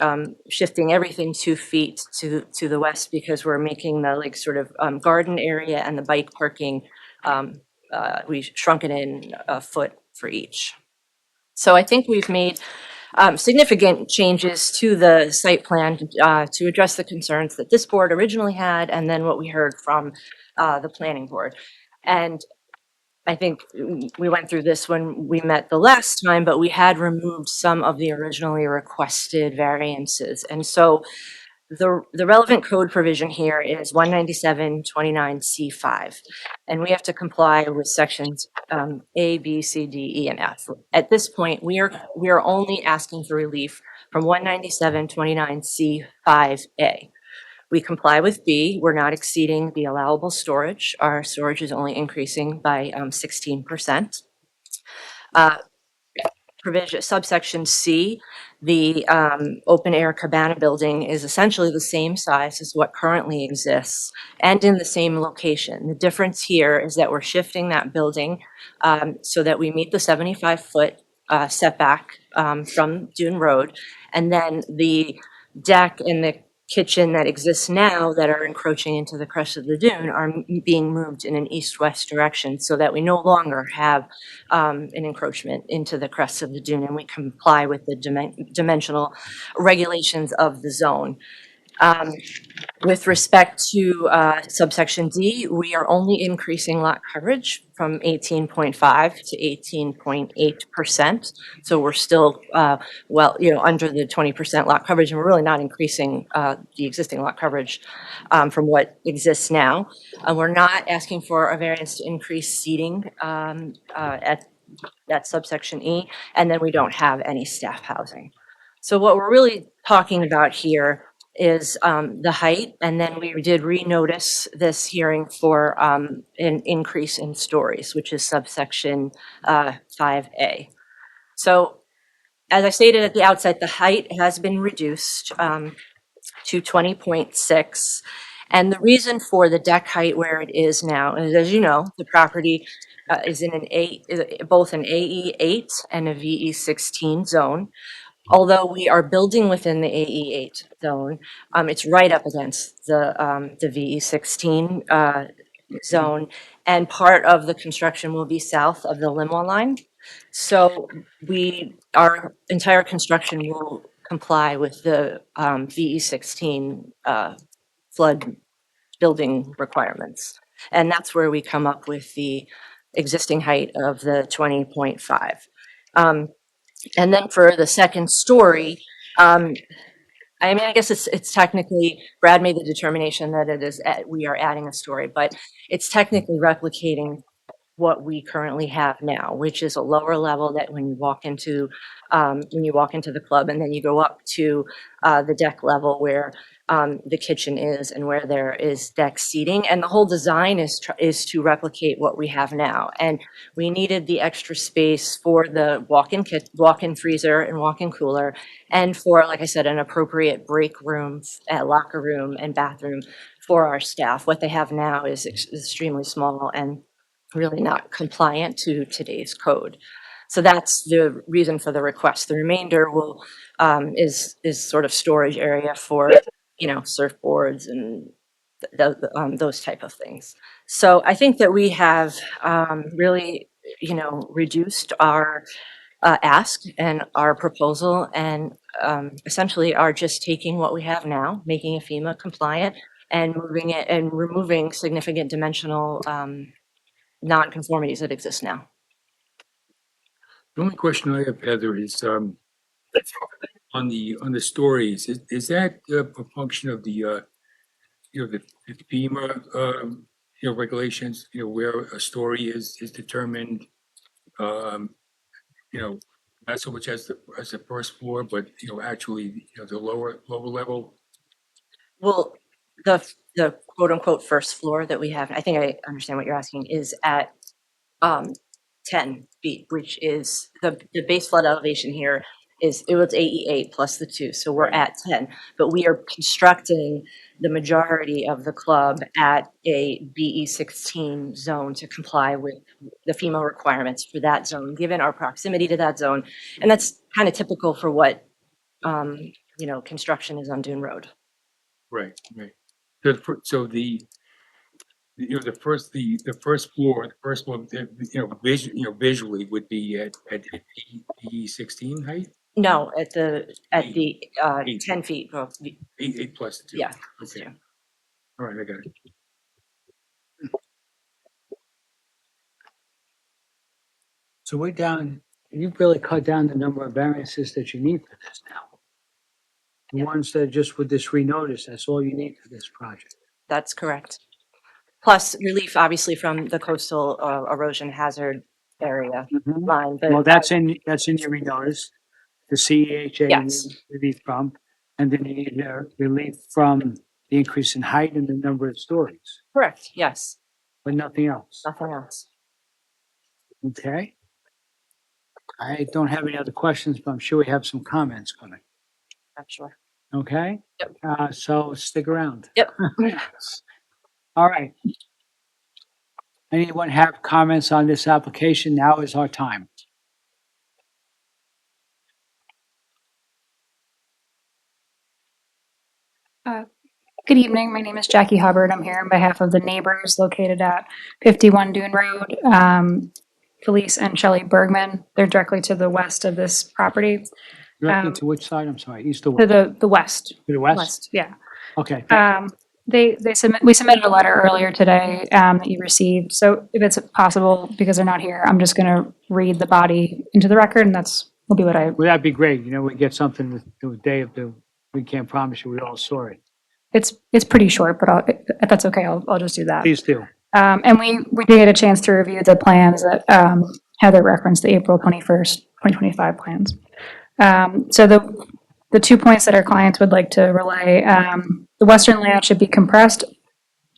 shifting everything 2 feet to the west, because we're making the sort of garden area and the bike parking. We shrunk it in a foot for each. So I think we've made significant changes to the site plan to address the concerns that this board originally had, and then what we heard from the planning board. And I think we went through this when we met the last time, but we had removed some of the originally requested variances. And so The relevant code provision here is 197-29C5, and we have to comply with sections A, B, C, D, E, and F. At this point, we are only asking for relief from 197-29C5A. We comply with B. We're not exceeding the allowable storage. Our storage is only increasing by 16%. Provision subsection C, the open air cabana building is essentially the same size as what currently exists and in the same location. The difference here is that we're shifting that building so that we meet the 75-foot setback from Dune Road. And then the deck and the kitchen that exists now that are encroaching into the crest of the dune are being moved in an east-west direction so that we no longer have an encroachment into the crest of the dune, and we comply with the dimensional regulations of the zone. With respect to subsection D, we are only increasing lot coverage from 18.5 to 18.8%. So we're still under the 20% lot coverage, and we're really not increasing the existing lot coverage from what exists now. We're not asking for a variance to increase seating at subsection E, and then we don't have any staff housing. So what we're really talking about here is the height, and then we did renotice this hearing for an increase in stories, which is subsection 5A. So as I stated at the outset, the height has been reduced to 20.6. And the reason for the deck height where it is now is, as you know, the property is in both an AE8 and a VE16 zone. Although we are building within the AE8 zone, it's right up against the VE16 zone, and part of the construction will be south of the Limwa line. So our entire construction will comply with the VE16 flood building requirements. And that's where we come up with the existing height of the 20.5. And then for the second story, I guess it's technically, Brad made the determination that we are adding a story, but it's technically replicating what we currently have now, which is a lower level that when you walk into the club, and then you go up to the deck level where the kitchen is and where there is deck seating. And the whole design is to replicate what we have now. And we needed the extra space for the walk-in freezer and walk-in cooler, and for, like I said, an appropriate break room, locker room, and bathroom for our staff. What they have now is extremely small and really not compliant to today's code. So that's the reason for the request. The remainder is sort of storage area for, surfboards and those type of things. So I think that we have really, reduced our ask and our proposal, and essentially are just taking what we have now, making it FEMA compliant, and moving it and removing significant dimensional non-conformities that exist now. The only question I have, Heather, is on the stories. Is that a function of the the FEMA regulations? Where a story is determined. Not so much as the first floor, but actually the lower level. Well, the quote unquote first floor that we have, I think I understand what you're asking, is at 10 feet, which is the base flood elevation here it was AE8 plus the 2, so we're at 10. But we are constructing the majority of the club at a BE16 zone to comply with the FEMA requirements for that zone, given our proximity to that zone. And that's kind of typical for what, construction is on Dune Road. Right. So the first floor, visually would be at E16 height. No, at the 10 feet. Well, Eight plus 2. Yeah. Okay. Yeah. All right, I got it. So you've really cut down the number of variances that you need for this now. The ones that are just with this renotice, that's all you need for this project. That's correct. Plus relief, obviously, from the coastal erosion hazard area line. but, Well, that's in your renotice, the CEHA Yes. relief from, and then you need relief from the increase in height and the number of stories, Correct, yes, but nothing else. nothing else. Okay? I don't have any other questions, but I'm sure we have some comments coming. I'm sure. Okay? Yep. So stick around. Yep. All right. Anyone have comments on this application? Now is our time. Good evening. My name is Jackie Hubbard. I'm here on behalf of the neighbors located at 51 Dune Road. Felice and Shelley Bergman. They're directly to the west of this property. Directly to which side? I'm sorry, east or To west? the west. To the west? West, yeah. Okay. We submitted a letter earlier today that you received. So if it's possible, because they're not here, I'm just going to read the body into the record, and will be what I. Well, that'd be great. You know, we get something the day of we can't promise you we all saw it. It's pretty short, but if that's okay, I'll just do that. Please do. And we did get a chance to review the plans that Heather referenced, the April 21st, 2025 plans. So the 2 points that our clients would like to relay, the western layout should be compressed,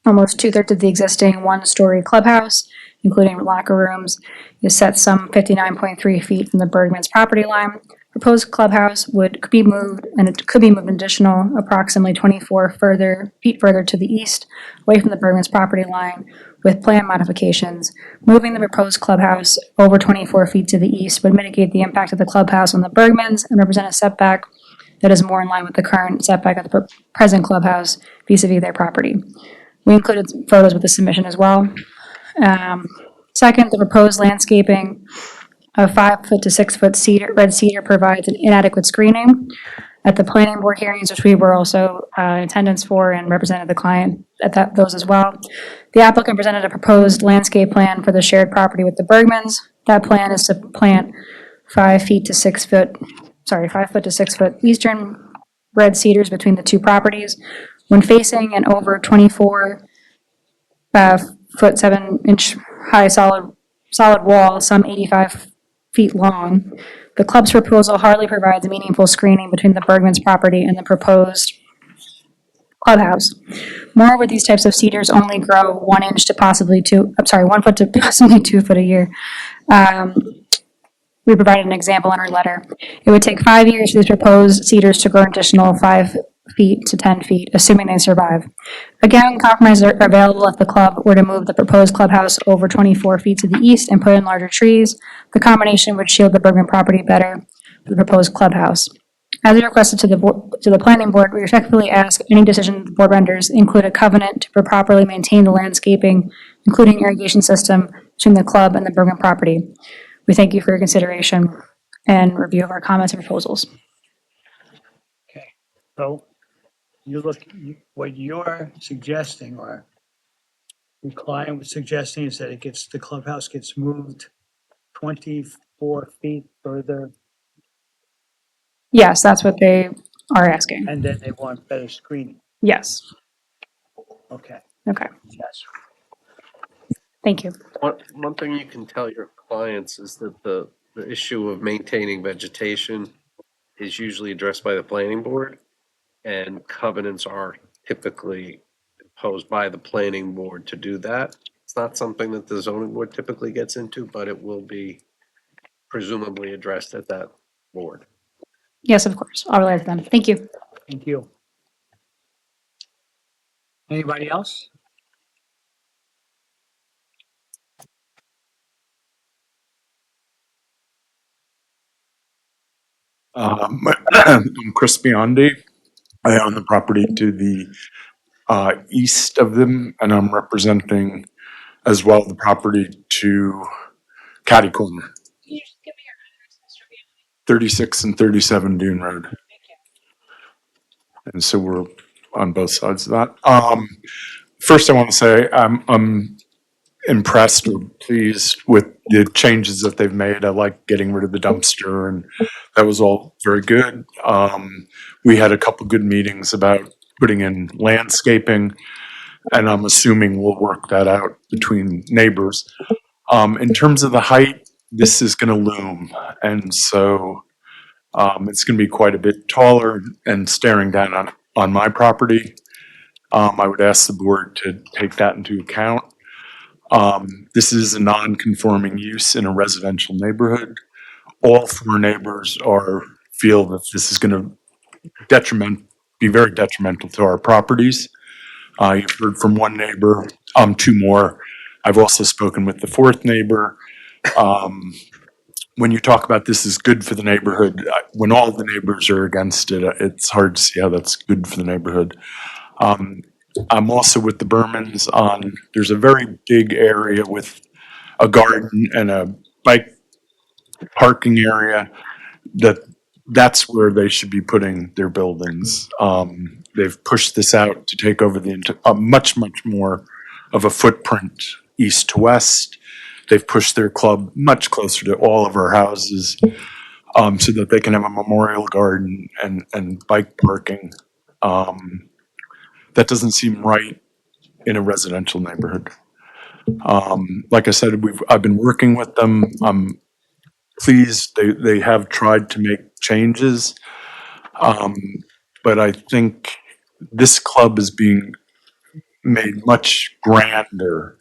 almost 2/3 of the existing one-story clubhouse, including locker rooms, is set some 59.3 feet from the Bergman's property line. Proposed clubhouse could be moved, and it could be moved an additional approximately 24 feet further to the east, away from the Bergman's property line, with plan modifications. Moving the proposed clubhouse over 24 feet to the east would mitigate the impact of the clubhouse on the Bergmans and represent a setback that is more in line with the current setback of the present clubhouse vis-a-vis their property. We included photos with the submission as well. Second, the proposed landscaping of 5 foot to 6 foot red cedar provides an inadequate screening. At the planning board hearings, which we were also in attendance for and represented the client at those as well, the applicant presented a proposed landscape plan for the shared property with the Bergmans. That plan is to plant 5 foot to 6 foot eastern red cedars between the two properties. When facing an over 24 foot 7-inch high solid wall, some 85 feet long, the club's proposal hardly provides a meaningful screening between the Bergman's property and the proposed clubhouse. Moreover, these types of cedars only grow 1 foot to possibly 2 foot a year. We provided an example in our letter. It would take 5 years for these proposed cedars to grow an additional 5 feet to 10 feet, assuming they survive. Again, compromises are available if the club were to move the proposed clubhouse over 24 feet to the east and put in larger trees. The combination would shield the Bergman property better for the proposed clubhouse. As we requested to the planning board, we respectfully ask any decision the board renders include a covenant to properly maintain the landscaping, including irrigation system, between the club and the Bergman property. We thank you for your consideration and review of our comments and proposals. Okay. So what you're suggesting, or the client was suggesting, is that the clubhouse gets moved 24 feet further, Yes, that's what they are asking. and then they want better screening. Yes. Okay. Okay. Yes. Thank you. One thing you can tell your clients is that the issue of maintaining vegetation is usually addressed by the planning board, and covenants are typically imposed by the planning board to do that. It's not something that the zoning board typically gets into, but it will be presumably addressed at that board. Yes, of course. I'll relay to them. Thank you. Thank you. Anybody else? I'm Chris Biondi. I own the property to the east of them, and I'm representing as well the property to Catty Corner. Can you just give me your address, Mr. Biondi? 36 and 37 Dune Road. Thank you. And so we're on both sides of that. First, I want to say I'm impressed or pleased with the changes that they've made. I like getting rid of the dumpster, and that was all very good. We had a couple good meetings about putting in landscaping, and I'm assuming we'll work that out between neighbors. In terms of the height, this is going to loom, and so it's going to be quite a bit taller and staring down on my property. I would ask the board to take that into account. This is a non-conforming use in a residential neighborhood. All four neighbors feel that this is going to be very detrimental to our properties. You've heard from one neighbor, two more. I've also spoken with the fourth neighbor. When you talk about this is good for the neighborhood, when all the neighbors are against it, it's hard to see how that's good for the neighborhood. I'm also with the Bermans there's a very big area with a garden and a bike parking area that's where they should be putting their buildings. They've pushed this out to take over much more of a footprint east to west. They've pushed their club much closer to all of our houses, so that they can have a memorial garden and bike parking. That doesn't seem right in a residential neighborhood. Like I said, I've been working with them. I'm pleased they have tried to make changes. But I think this club is being made much grander,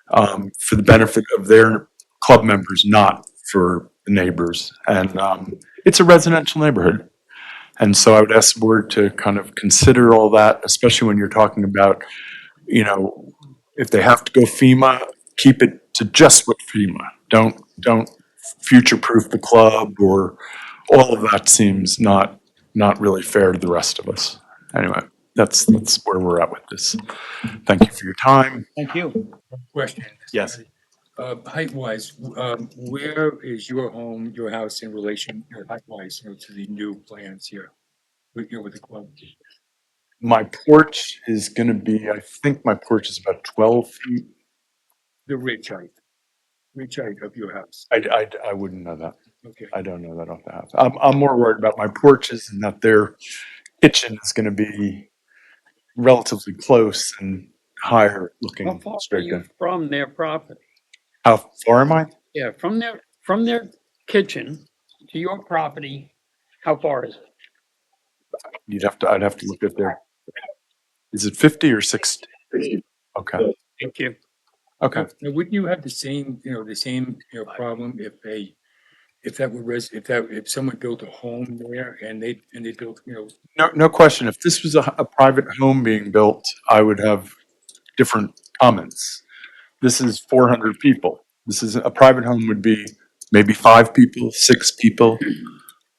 for the benefit of their club members, not for the neighbors. And it's a residential neighborhood. And so I would ask the board to kind of consider all that, especially when you're talking about, if they have to go FEMA, keep it to just what FEMA. Don't future-proof the club, or all of that seems not really fair to the rest of us. Anyway, that's where we're at with this. Thank you for your time. Thank you. Question. Yes. Height-wise, where is your home, your house in relation, height-wise, to the new plans here with the club? My porch is gonna be, I think my porch is about 12 feet. The ridge height of your house. I wouldn't know that. Okay. I don't know that off the house. I'm more worried about my porches and that their kitchen is gonna be relatively close and higher How looking far are straight you down. from their property? How far am I? Yeah, from their kitchen to your property, how far is it? I'd have to look at their, is it 50 or 60? Okay, Thank you. okay. Now, wouldn't you have the same problem if someone built a home there and they built, No question. If this was a private home being built, I would have different comments. This is 400 people. This is, a private home would be maybe 5 people, 6 people.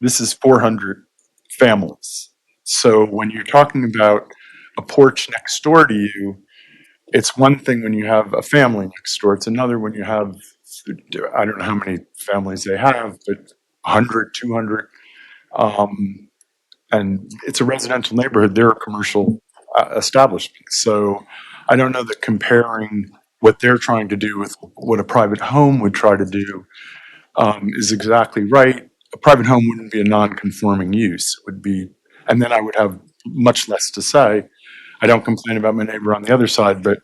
This is 400 families. So when you're talking about a porch next door to you, it's one thing when you have a family next door. It's another when you have, I don't know how many families they have, but 100, 200. And it's a residential neighborhood. They're a commercial establishment. So I don't know that comparing what they're trying to do with what a private home would try to do is exactly right. A private home wouldn't be a non-conforming use. It would be, and then I would have much less to say. I don't complain about my neighbor on the other side, but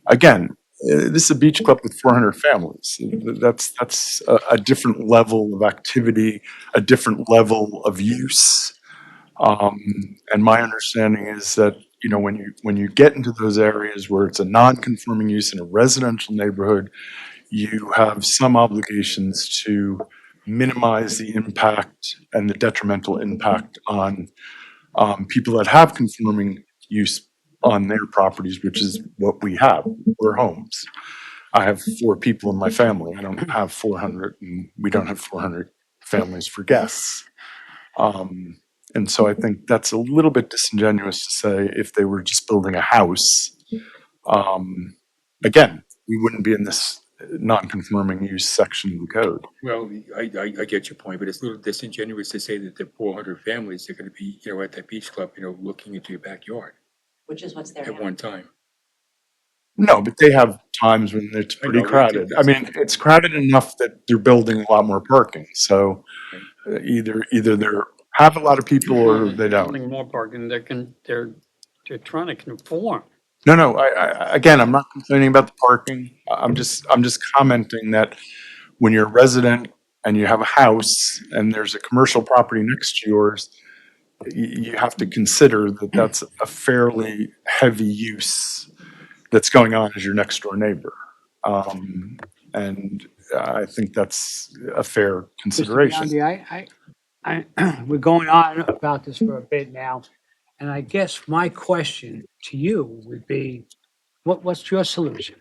again, this is a beach club with 400 families. That's a different level of activity, a different level of use. And my understanding is that, when you get into those areas where it's a non-conforming use in a residential neighborhood, you have some obligations to minimize the impact and the detrimental impact on people that have conforming use on their properties, which is what we have. We're homes. I have 4 people in my family. I don't have 400, and we don't have 400 families for guests. And so I think that's a little bit disingenuous to say if they were just building a house, again, we wouldn't be in this non-conforming use section of the code. well, I get your point, but it's a little disingenuous to say that the 400 families are going to be, at that beach club, looking into your backyard Which is what's there at now. one time. No, but they have times when it's I pretty know, me too. crowded. I mean, it's crowded enough that they're building a lot more parking, so either they're have a lot of people or they don't. Building more parking, they're trying to conform. No, again, I'm not complaining about the parking. I'm just commenting that when you're a resident and you have a house and there's a commercial property next to yours, you have to consider that that's a fairly heavy use that's going on as your next door neighbor. And I think that's a fair Mr. consideration. Biondi, we're going on about this for a bit now, and I guess my question to you would be, what's your solution?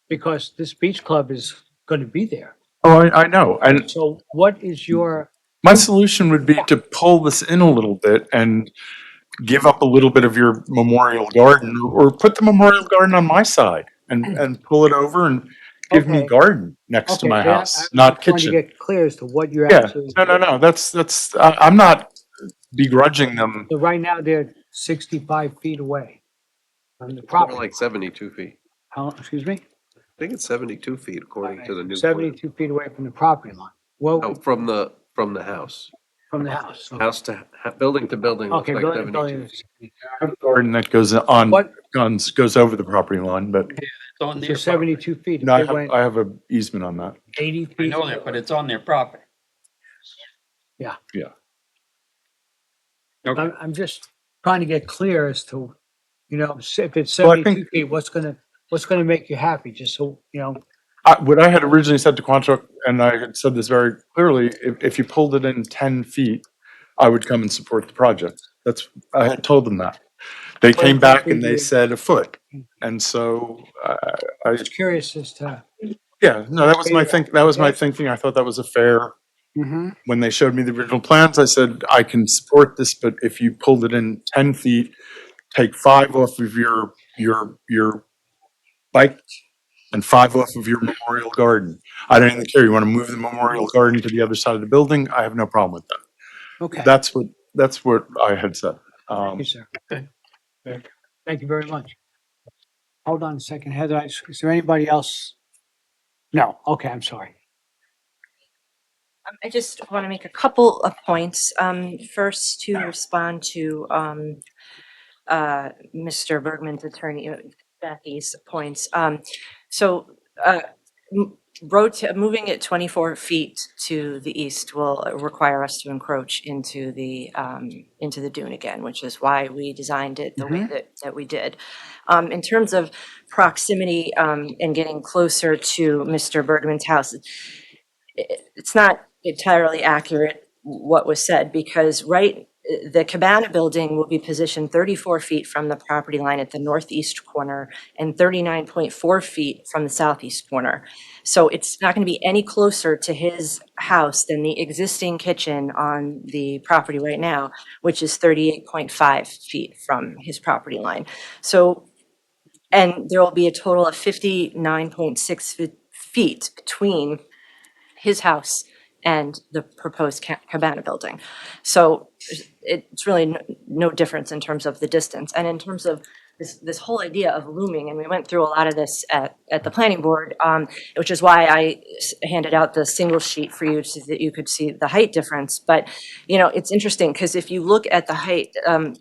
Because this beach club is going to be there. Oh, I know. And So what is your, my solution would be to pull this in a little bit and give up a little bit of your memorial garden, or put the memorial garden on my side and pull it over and give me Okay. garden next to okay, my but house, not trying to kitchen. get clear as to what you're Yeah, actually. no, that's, I'm not begrudging them. So right now, they're 65 feet away from the More property. like 72 feet. Excuse me? I think it's 72 feet according to the new plan. 72 feet away from the property line. Well, Oh, from the house. from the house. Okay. House to, building to building looks Okay, like building, 72 building. feet. I have a garden that goes on, What? goes over the property line, but It's on So their property. 72 feet. If no, they went I have a easement on that. 80 I feet. know that, but it's on their property. Yeah. Yeah. Okay. I'm just trying to get clear as to, if it's Well, I 72 think- feet, what's gonna make you happy? Just so, What I had originally said to Quantric, and I had said this very clearly, if you pulled it in 10 feet, I would come and support the project. I had told them that. They came back and they said a foot. And so, I was curious as to. yeah, no, that was my thinking. I thought that was a fair, Mhm. when they showed me the original plans, I said, I can support this, but if you pulled it in 10 feet, take 5 off of your bike and 5 off of your memorial garden. I don't even care. You want to move the memorial garden to the other side of the building? I have no problem with that. Okay. That's what I had said. Thank you, sir. Thank you very much. Hold on a second, Heather. Is there anybody else? No. Okay, I'm sorry. I just want to make a couple of points. First, to respond to Mr. Bergman's attorney, Becky's points. So moving it 24 feet to the east will require us to encroach into the dune again, which is why we designed it the way that we did. In terms of proximity and getting closer to Mr. Bergman's house, it's not entirely accurate what was said, because the cabana building will be positioned 34 feet from the property line at the northeast corner and 39.4 feet from the southeast corner. So it's not going to be any closer to his house than the existing kitchen on the property right now, which is 38.5 feet from his property line. So, and there will be a total of 59.6 feet between his house and the proposed cabana building. So it's really no difference in terms of the distance. And in terms of this whole idea of looming, and we went through a lot of this at the planning board, which is why I handed out the single sheet for you so that you could see the height difference. But, it's interesting because if you look at the height of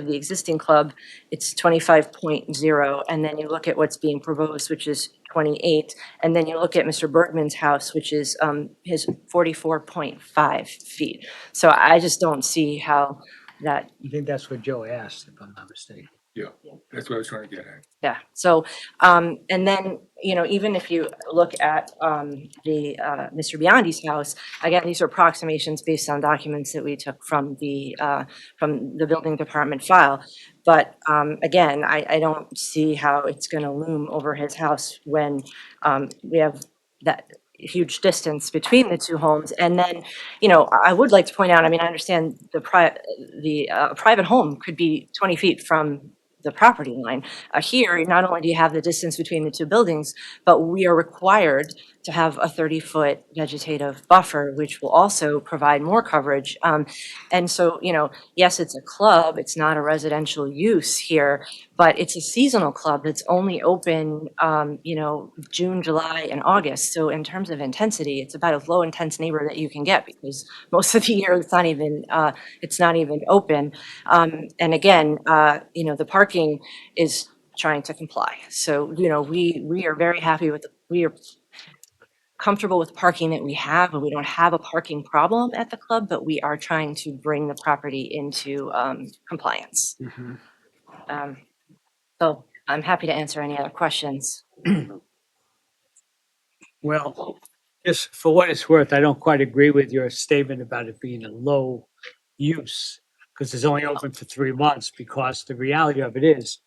the existing club, it's 25.0, and then you look at what's being proposed, which is 28, and then you look at Mr. Bergman's house, which is his 44.5 feet. So I just don't see how that. I think that's what Joe asked, if I'm not mistaken. Yeah, that's what I was trying to get at. Yeah, so, and then, even if you look at Mr. Biondi's house, again, these are approximations based on documents that we took from the building department file. But again, I don't see how it's gonna loom over his house when we have that huge distance between the two homes. And then, I would like to point out, I understand the private home could be 20 feet from the property line. Here, not only do you have the distance between the two buildings, but we are required to have a 30-foot vegetative buffer, which will also provide more coverage. And so, yes, it's a club, it's not a residential use here, but it's a seasonal club that's only open, June, July, and August. So in terms of intensity, it's about as low intense neighbor that you can get because most of the year it's not even open. And again, the parking is trying to comply. So, we are very happy we are comfortable with the parking that we have, and we don't have a parking problem at the club, but we are trying to bring the property into compliance. So I'm happy to answer any other questions. Well, just for what it's worth, I don't quite agree with your statement about it being a low use because it's only open for 3 months, because the reality of it is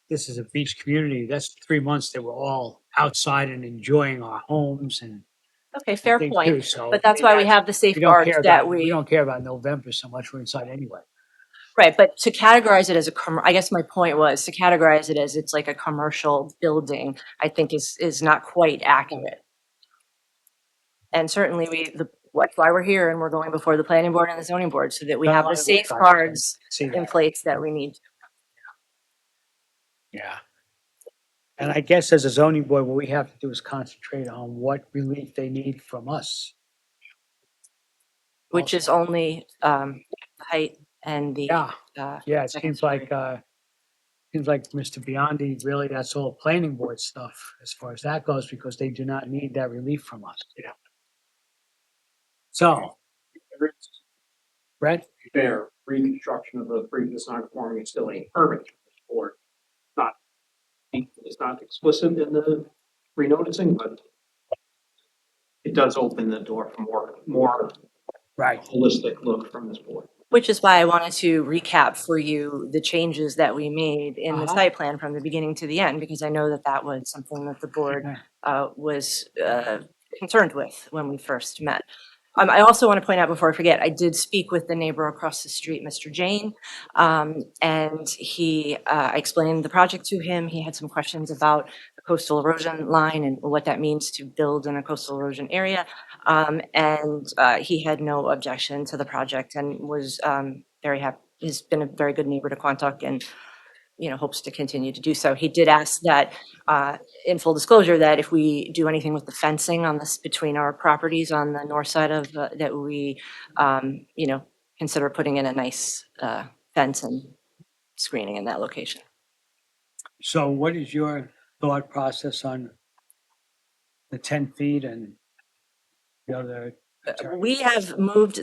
this is a beach community. That's 3 months that we're all outside and enjoying our homes and Okay, fair things point, too. So but that's why we have the we don't safeguards care that about, we don't care about November so much. We're inside anyway. right, but to categorize it as I guess my point was to categorize it as it's like a commercial building, I think is not quite accurate. And certainly that's why we're here and we're going before the planning board and the zoning board so that we Done a have lot the of work on it. safeguards See in that. place that we need. Yeah. And I guess as a zoning board, what we have to do is concentrate on what relief they need from us. Which is only the height and the. Yeah. Yeah, it second seems like Mr. Biondi, really, that's all planning board stuff as far as that goes, because they do not need that relief from us. Yeah. So, Brett? Fair, reconstruction of the previous non-conforming is still a permit for not, it's not explicit in the renoticing, but it does open the door for more Right. holistic look from this board. Which is why I wanted to recap for you the changes that we made in the site plan from the beginning to the end, because I know that was something that the board was concerned with when we first met. I also want to point out before I forget, I did speak with the neighbor across the street, Mr. Jane, and I explained the project to him. He had some questions about the coastal erosion line and what that means to build in a coastal erosion area. And he had no objection to the project and was very happy. He's been a very good neighbor to Quantuck and, hopes to continue to do so. He did ask that, in full disclosure, that if we do anything with the fencing on this between our properties on the north side of, that we, consider putting in a nice fence and screening in that location. So what is your thought process on the 10 feet and the other? We have moved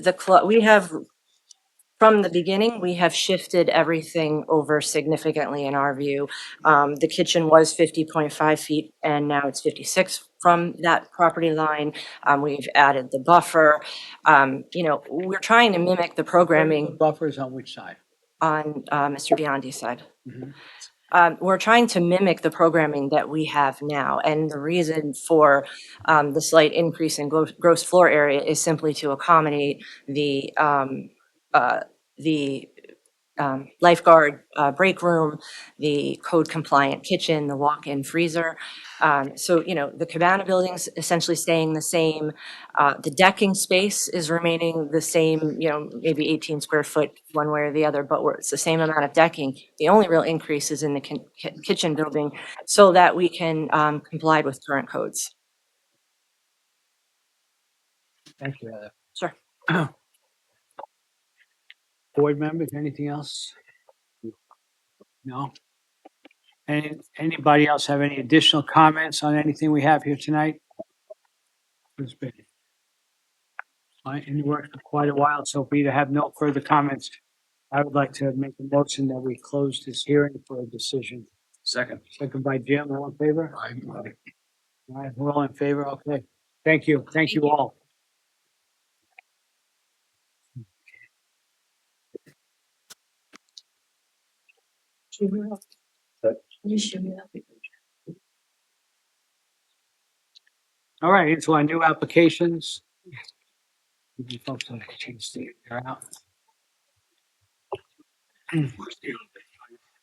from the beginning, we have shifted everything over significantly in our view. The kitchen was 50.5 feet and now it's 56 from that property line. We've added the buffer. We're trying to mimic the programming. Buffers on which side? On Mr. Biondi's side. We're trying to mimic the programming that we have now. And the reason for the slight increase in gross floor area is simply to accommodate the lifeguard break room, the code compliant kitchen, the walk-in freezer. So, the cabana building's essentially staying the same. The decking space is remaining the same, maybe 18 square foot one way or the other, but it's the same amount of decking. The only real increase is in the kitchen building so that we can comply with current codes. Thank you, Heather. Sure. Board members, anything else? No? Anybody else have any additional comments on anything we have here tonight? It's been in the works for quite a while, so for you to have no further comments, I would like to make a motion that we close this hearing for a decision. Second. Second by Jim, all in favor? Aye. All right, we're all in favor, okay. Thank you, thank you all. All right, into our new applications. Give you folks a chance to get out.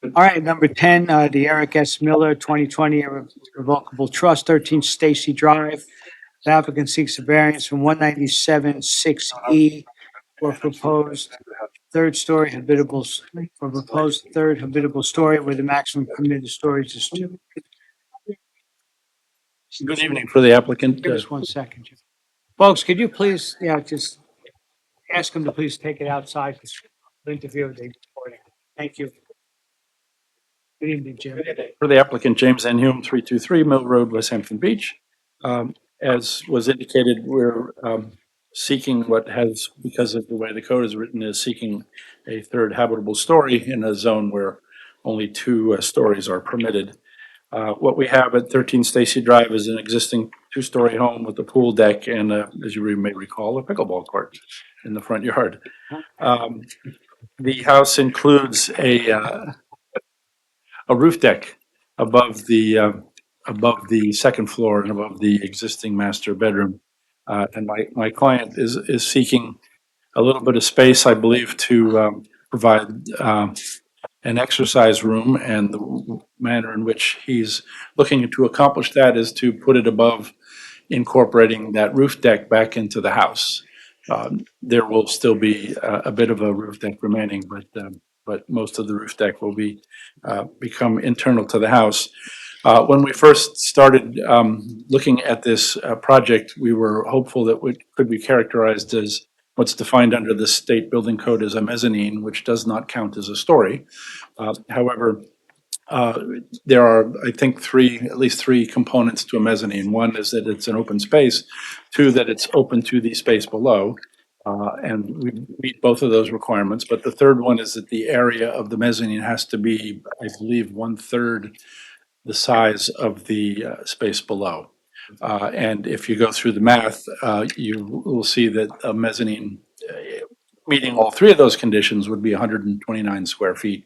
All right, number 10, the Eric S. Miller 2020 Irrevocable Trust, 13 Stacy Drive. The applicant seeks a variance from 197.6E for proposed third-story habitable, for proposed third habitable story where the maximum permitted storage is 2. Good evening for the applicant. Give us 1 second, Jim. Folks, could you please, just ask them to please take it outside because we'll interfere with the recording. Thank you. Good evening, Jim. For the applicant, James N. Hume, 323 Mill Road, West Hampton Beach. As was indicated, we're seeking what has, because of the way the code is written, is seeking a third habitable story in a zone where only 2 stories are permitted. What we have at 13 Stacy Drive is an existing 2-story home with a pool deck and, as you may recall, a pickleball court in the front yard. The house includes a roof deck above the second floor and above the existing master bedroom. And my client is seeking a little bit of space, I believe, to provide an exercise room, and the manner in which he's looking to accomplish that is to put it above incorporating that roof deck back into the house. There will still be a bit of a roof deck remaining, but most of the roof deck will become internal to the house. When we first started looking at this project, we were hopeful that it could be characterized as what's defined under the state building code as a mezzanine, which does not count as a story. However, there are, I think, at least three components to a mezzanine. One is that it's an open space. Two, that it's open to the space below. And we meet both of those requirements. But the third one is that the area of the mezzanine has to be, I believe, 1/3 the size of the space below. And if you go through the math, you will see that a mezzanine meeting all three of those conditions would be 129 square feet.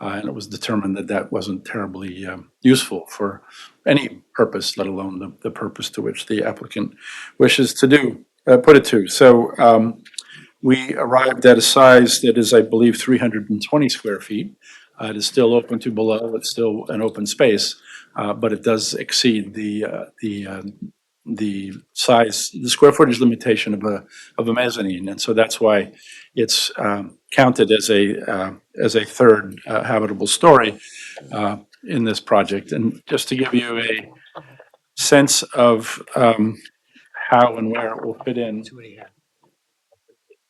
And it was determined that that wasn't terribly useful for any purpose, let alone the purpose to which the applicant wishes to put it to. So we arrived at a size that is, I believe, 320 square feet. It is still open to below. It's still an open space, but it does exceed the size, the square footage limitation of a mezzanine, and so that's why it's counted as a third habitable story in this project. And just to give you a sense of how and where it will fit in,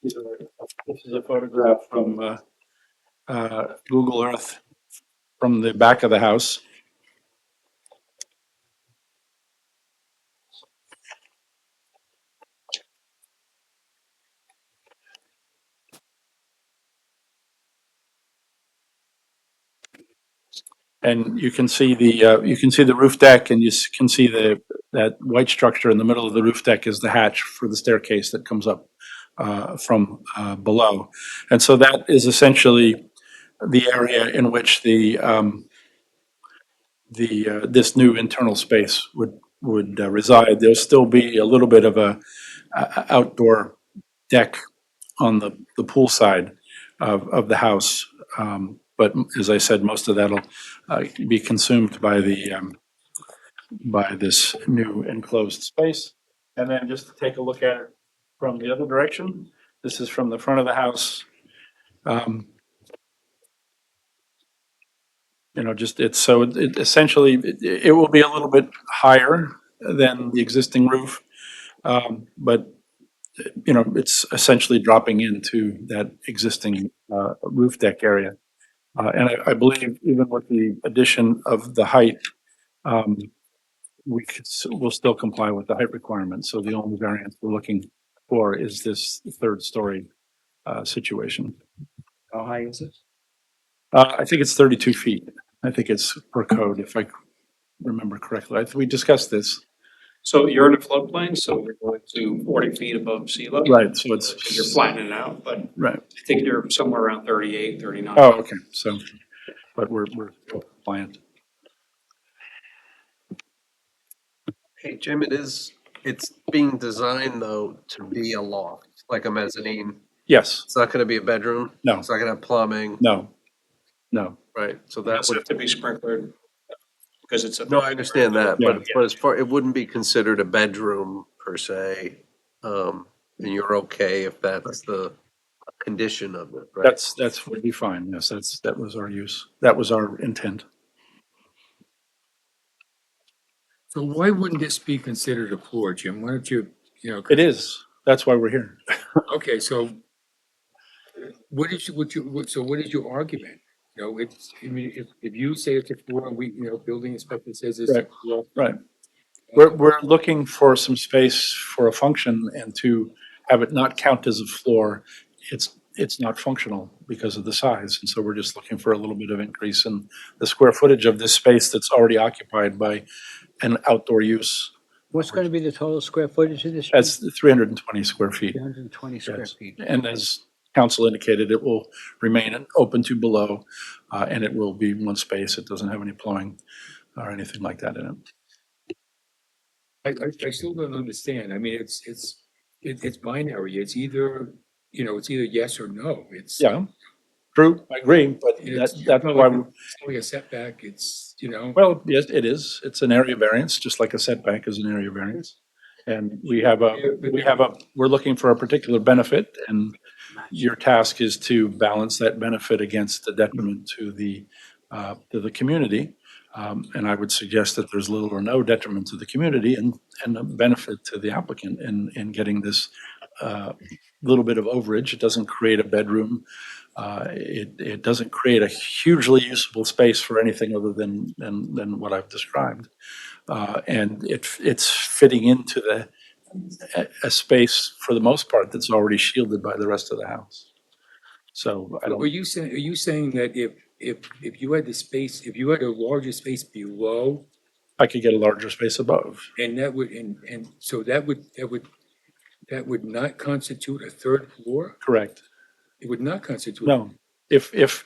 this is a photograph from Google Earth from the back of the house. And you can see the roof deck, and you can see that white structure in the middle of the roof deck is the hatch for the staircase that comes up from below. And so that is essentially the area in which this new internal space would reside. There'll still be a little bit of a outdoor deck on the pool side of the house. But as I said, most of that'll be consumed by this new enclosed space. And then just to take a look at it from the other direction, this is from the front of the house. Essentially, it will be a little bit higher than the existing roof. But it's essentially dropping into that existing roof deck area. And I believe even with the addition of the height, we'll still comply with the height requirement. So the only variance we're looking for is this third story situation. How high is it? I think it's 32 feet. I think it's per code, if I remember correctly. We discussed this. So you're in a floodplain, so you're going to 40 feet above sea level. Right, so You're flattening out, but right. I think you're somewhere around 38, 39. Oh, okay. So, but we're compliant. Hey, Jim, it's being designed though to be a loft, like a mezzanine. Yes. It's not gonna be a bedroom? No. It's not gonna have plumbing? No. right? So It that doesn't would, have to be sprinklered because it's a. no, I understand that, Yeah. but as far, it wouldn't be considered a bedroom per se. And you're okay if that's the condition of it, right? That's would be fine. Yes, that was our use. That was our intent. So why wouldn't this be considered a floor, Jim? Why don't you, you know? It is. That's why we're here. Okay, so what is your argument? You know, it's, I mean, if you say it's a floor, and we, you know, building inspector says it's a Right. floor. Right. We're looking for some space for a function, and to have it not count as a floor, it's not functional because of the size. And so we're just looking for a little bit of increase in the square footage of this space that's already occupied by an outdoor use. What's going to be the total square footage of this? That's 320 square feet. 320 square Yes. feet. And as council indicated, it will remain open to below, and it will be one space. It doesn't have any plumbing or anything like that in it. I still don't understand. I mean, it's binary. It's either, you know, it's either yes or no. It's. Yeah, true, I agree, but It's that's not why, like it's only a setback. It's, you know. well, yes, it is. It's an area variance, just like a setback is an area variance. And we're looking for a particular benefit, and your task is to balance that benefit against the detriment to the community. And I would suggest that there's little or no detriment to the community and a benefit to the applicant in getting this little bit of overage. It doesn't create a bedroom. It doesn't create a hugely usable space for anything other than what I've described. And it's fitting into a space, for the most part, that's already shielded by the rest of the house. So I don't. Are you saying that if you had the space, if you had a larger space below, I could get a larger space above. and that would, and so that would not constitute a third floor? Correct. It would not constitute. No. If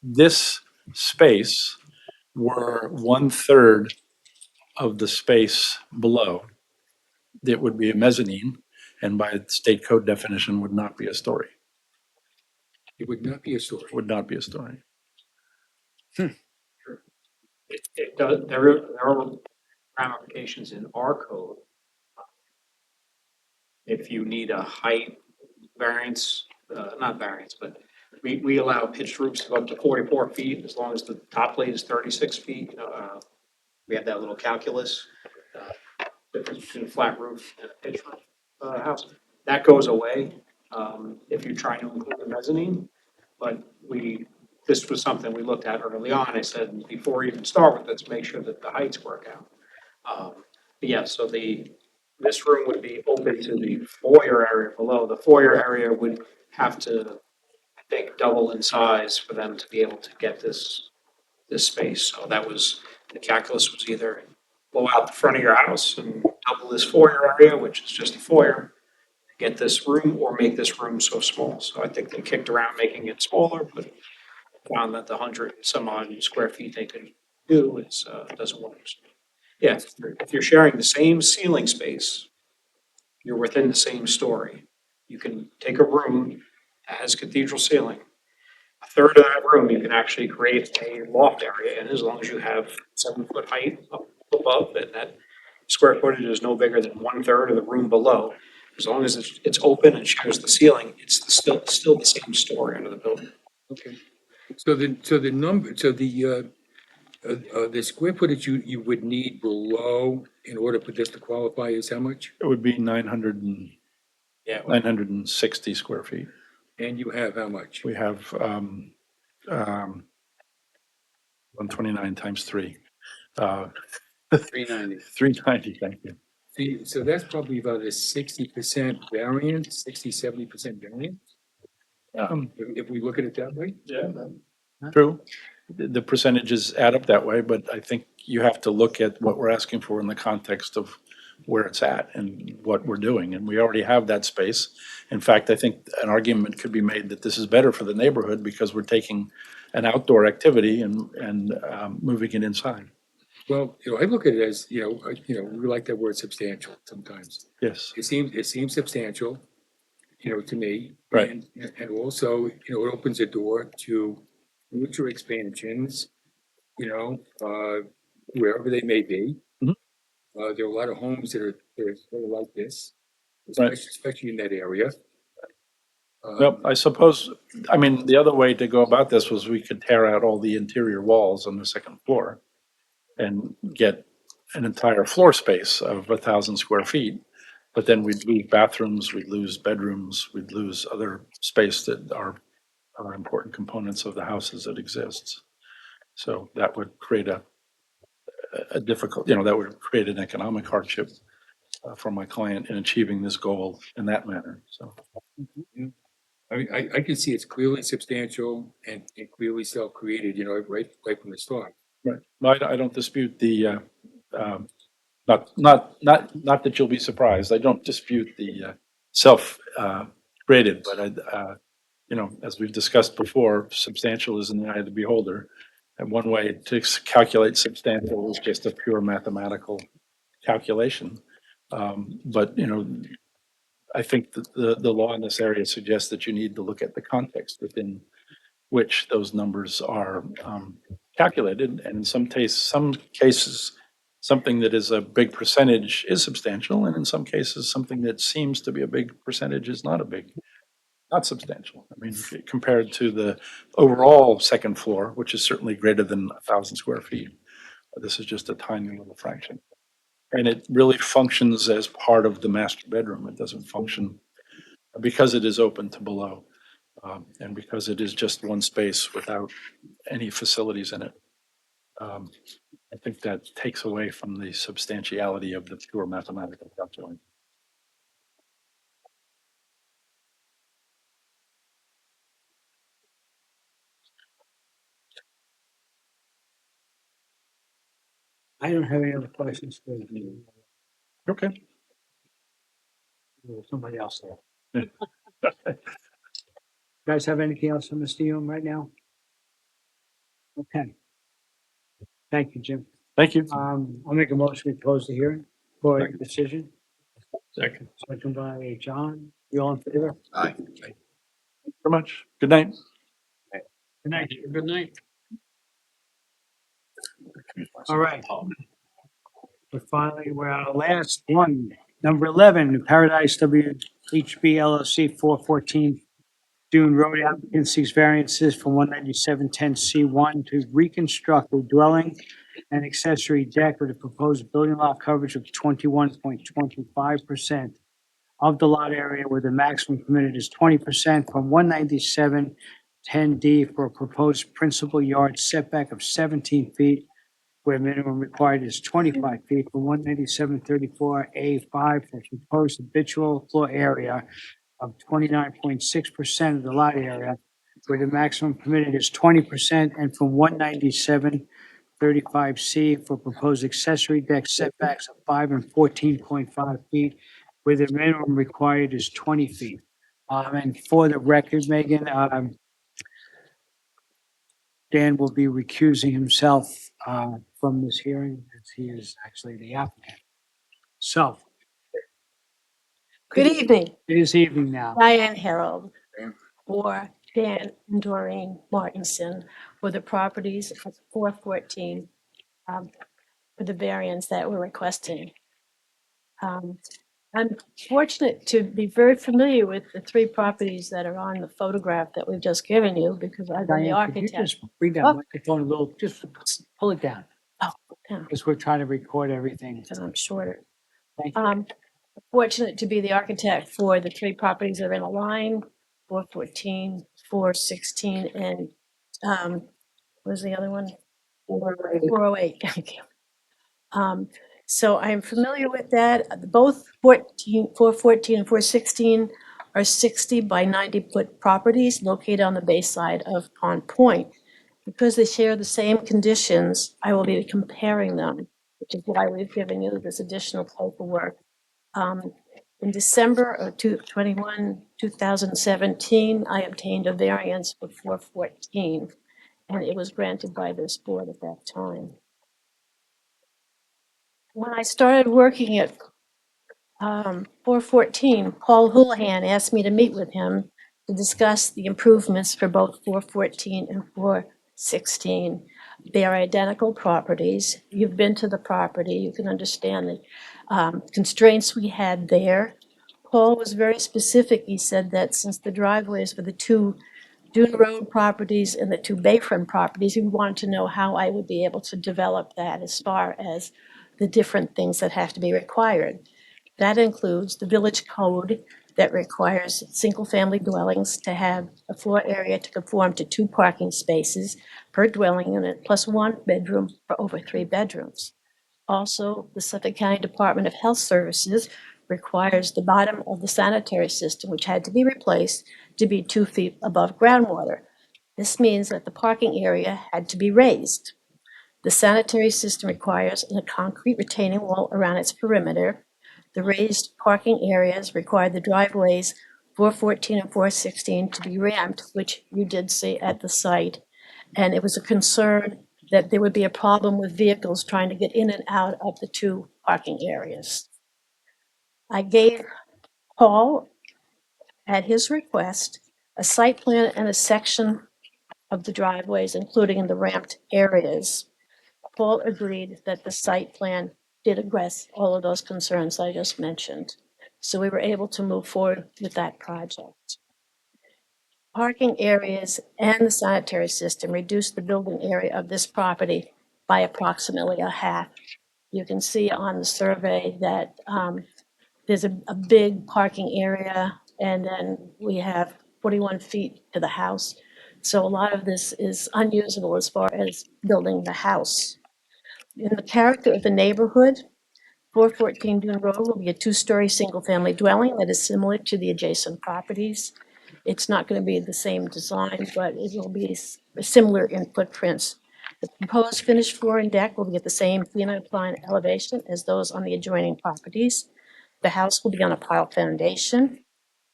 this space were 1/3 of the space below, it would be a mezzanine, and by state code definition, would not be a story. It would not be a story. Would not be a story. It does, there are ramifications in our code. If you need a height variance, not variance, but we allow pitched roofs to go up to 44 feet as long as the top plate is 36 feet. We have that little calculus, difference between a flat roof and a pitched roof house. That goes away if you're trying to include the mezzanine. But this was something we looked at early on. I said, before we even start with, let's make sure that the heights work out. But yeah, so this room would be open to the foyer area below. The foyer area would have to, I think, double in size for them to be able to get this space. So that was, the calculus was either blow out the front of your house and double this foyer area, which is just a foyer, get this room, or make this room so small. So I think they kicked around making it smaller, but found that the 100 and some odd square feet they could do is, doesn't work. Yeah, if you're sharing the same ceiling space, you're within the same story. You can take a room that has cathedral ceiling. A third of that room, you can actually create a loft area, and as long as you have 7-foot height up above, and that square footage is no bigger than 1/3 of the room below, as long as it's open and shares the ceiling, it's still the same story under the building. Okay. So the square footage you would need below in order for this to qualify is how much? It would be 960 square feet. And you have how much? We have 129 times 3. 390. 390, thank you. See, so that's probably about a 60% variance, 60-70% variance, if we look at it that way. Yeah. True. The percentages add up that way, but I think you have to look at what we're asking for in the context of where it's at and what we're doing. And we already have that space. In fact, I think an argument could be made that this is better for the neighborhood because we're taking an outdoor activity and moving it inside. Well, you know, I look at it as, you know, we like that word substantial sometimes. Yes. It seems substantial, you know, to me. Right. And also, you know, it opens a door to future expansions, wherever they may be. Mhm. There are a lot of homes that are like this, Right. especially in that area. Well, I suppose, I mean, the other way to go about this was we could tear out all the interior walls on the second floor and get an entire floor space of 1,000 square feet. But then we'd lose bathrooms, we'd lose bedrooms, we'd lose other space that are important components of the houses that exists. So that would create a difficult, that would create an economic hardship for my client in achieving this goal in that manner, so. I mean, I can see it's clearly substantial and clearly self-created, right from the start. Right. No, I don't dispute the, not that you'll be surprised. I don't dispute the self-created, but as we've discussed before, substantial is in the eye of the beholder. And one way to calculate substantial is just a pure mathematical calculation. But, I think that the law in this area suggests that you need to look at the context within which those numbers are calculated. And in some cases, something that is a big percentage is substantial. And in some cases, something that seems to be a big percentage is not substantial. I mean, compared to the overall second floor, which is certainly greater than 1,000 square feet, this is just a tiny little fraction. And it really functions as part of the master bedroom. It doesn't function because it is open to below, and because it is just one space without any facilities in it. I think that takes away from the substantiality of the pure mathematical calculation. I don't have any other questions for you. Okay. There's somebody else there. Guys have anything else for Mr. Hume right now? Okay. Thank you, Jim. Thank you. I'll make a motion to close the hearing for a Second. decision. Second. Second by John. You all in favor? Aye. Thank you very much. Good night. Good night. Good night. All right. We're on our last one. Number 11, Paradise WHB LLC 414 Dune Road applicant seeks variances from 19710C1 to reconstruct a dwelling and accessory deck with a proposed building lot coverage of 21.25% of the lot area where the maximum permitted is 20% from 19710D for a proposed principal yard setback of 17 feet where minimum required is 25 feet from 19734A5 for proposed habitual floor area of 29.6% of the lot area, where the maximum permitted is 20%, and from 19735C for proposed accessory deck setbacks of 5 and 14.5 feet, where the minimum required is 20 feet. And for the record, Megan, Dan will be recusing himself from this hearing, as he is actually the applicant. So, Good evening, it is evening now. Diane Harold for Dan and Doreen Martinson for the properties at 414 for the variance that we're requesting. I'm fortunate to be very familiar with the three properties that are on the photograph that we've just given you because I've been the Diane, could you architect. just bring that Oh. microphone a little, just pull it down, Oh, yeah, because we're trying to record everything. because I'm shorter. Thank you. Fortunate to be the architect for the three properties that are in a line, 414, 416, and what was the other one? 408. Thank you. So I'm familiar with that. Both 414 and 416 are 60 by 90-foot properties located on the base side of Pond Point. Because they share the same conditions, I will be comparing them, which is why we've given you this additional paperwork. In December of 2017, I obtained a variance for 414, and it was granted by this board at that time. When I started working at 414, Paul Houlihan asked me to meet with him to discuss the improvements for both 414 and 16. They are identical properties. You've been to the property. You can understand the constraints we had there. Paul was very specific. He said that since the driveways for the two Dune Road properties and the two Bayfront properties, he wanted to know how I would be able to develop that as far as the different things that have to be required. That includes the village code that requires single-family dwellings to have a floor area to conform to 2 parking spaces per dwelling unit, plus 1 bedroom for over 3 bedrooms. Also, the Suffolk County Department of Health Services requires the bottom of the sanitary system, which had to be replaced, to be 2 feet above groundwater. This means that the parking area had to be raised. The sanitary system requires a concrete retaining wall around its perimeter. The raised parking areas require the driveways 414 and 416 to be ramped, which you did see at the site. And it was a concern that there would be a problem with vehicles trying to get in and out of the 2 parking areas. I gave Paul, at his request, a site plan and a section of the driveways, including the ramped areas. Paul agreed that the site plan did address all of those concerns I just mentioned. So we were able to move forward with that project. Parking areas and the sanitary system reduced the building area of this property by approximately a half. You can see on the survey that there's a big parking area, and then we have 41 feet to the house. So a lot of this is unusable as far as building the house. In the character of the neighborhood, 414 Dune Road will be a 2-story single-family dwelling that is similar to the adjacent properties. It's not going to be the same design, but it will be similar in footprints. The proposed finished floor and deck will be at the same phenol-pine elevation as those on the adjoining properties. The house will be on a pile foundation.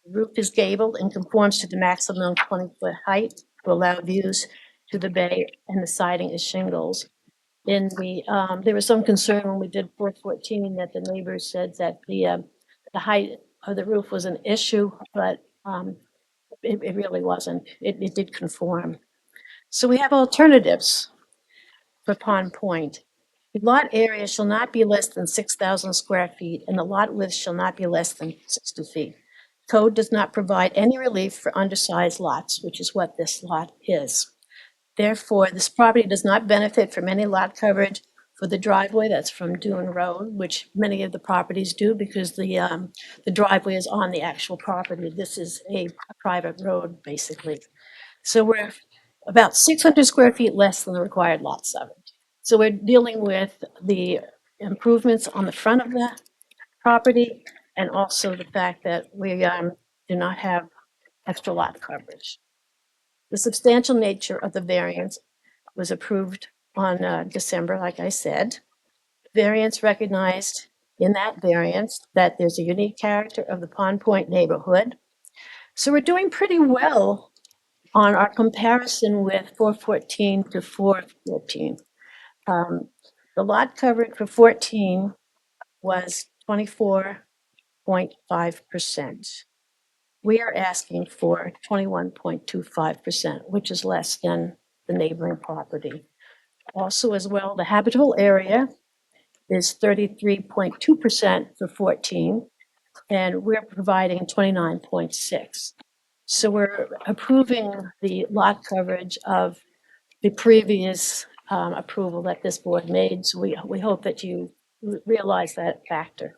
The roof is gabled and conforms to the maximum 20-foot height to allow views to the bay, and the siding is shingles. There was some concern when we did 414 that the neighbors said that the height of the roof was an issue, but it really wasn't. It did conform. So we have alternatives for Pond Point. The lot area shall not be less than 6,000 square feet, and the lot width shall not be less than 60 feet. Code does not provide any relief for undersized lots, which is what this lot is. Therefore, this property does not benefit from any lot coverage for the driveway that's from Dune Road, which many of the properties do because the driveway is on the actual property. This is a private road, basically. So we're about 600 square feet less than the required lot coverage. So we're dealing with the improvements on the front of the property and also the fact that we do not have extra lot coverage. The substantial nature of the variance was approved on December, like I said. Variance recognized in that variance that there's a unique character of the Pond Point neighborhood. So we're doing pretty well on our comparison with 414 to 414. The lot coverage for 14 was 24.5%. We are asking for 21.25%, which is less than the neighboring property. Also, as well, the habitable area is 33.2% for 14, and we're providing 29.6. So we're approving the lot coverage of the previous approval that this board made. So we hope that you realize that factor.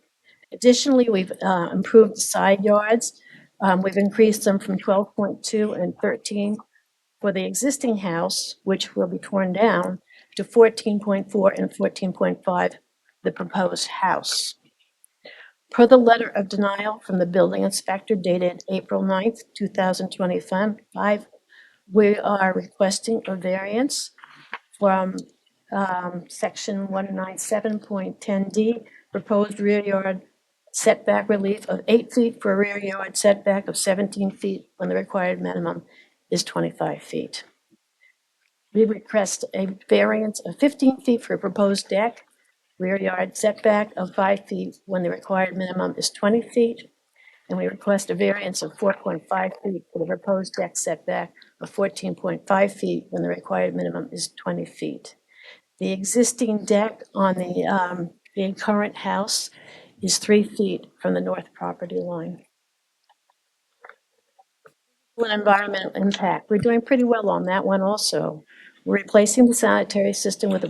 Additionally, we've improved the side yards. We've increased them from 12.2 and 13 for the existing house, which will be torn down, to 14.4 and 14.5, the proposed house. Per the letter of denial from the building inspector dated April 9th, 2025, we are requesting a variance from section 197.10D, proposed rear yard setback relief of 8 feet for a rear yard setback of 17 feet when the required minimum is 25 feet. We request a variance of 15 feet for a proposed deck, rear yard setback of 5 feet when the required minimum is 20 feet. And we request a variance of 4.5 feet for the proposed deck setback of 14.5 feet when the required minimum is 20 feet. The existing deck on the current house is 3 feet from the north property line. An environmental impact, we're doing pretty well on that one also. We're replacing the sanitary system with a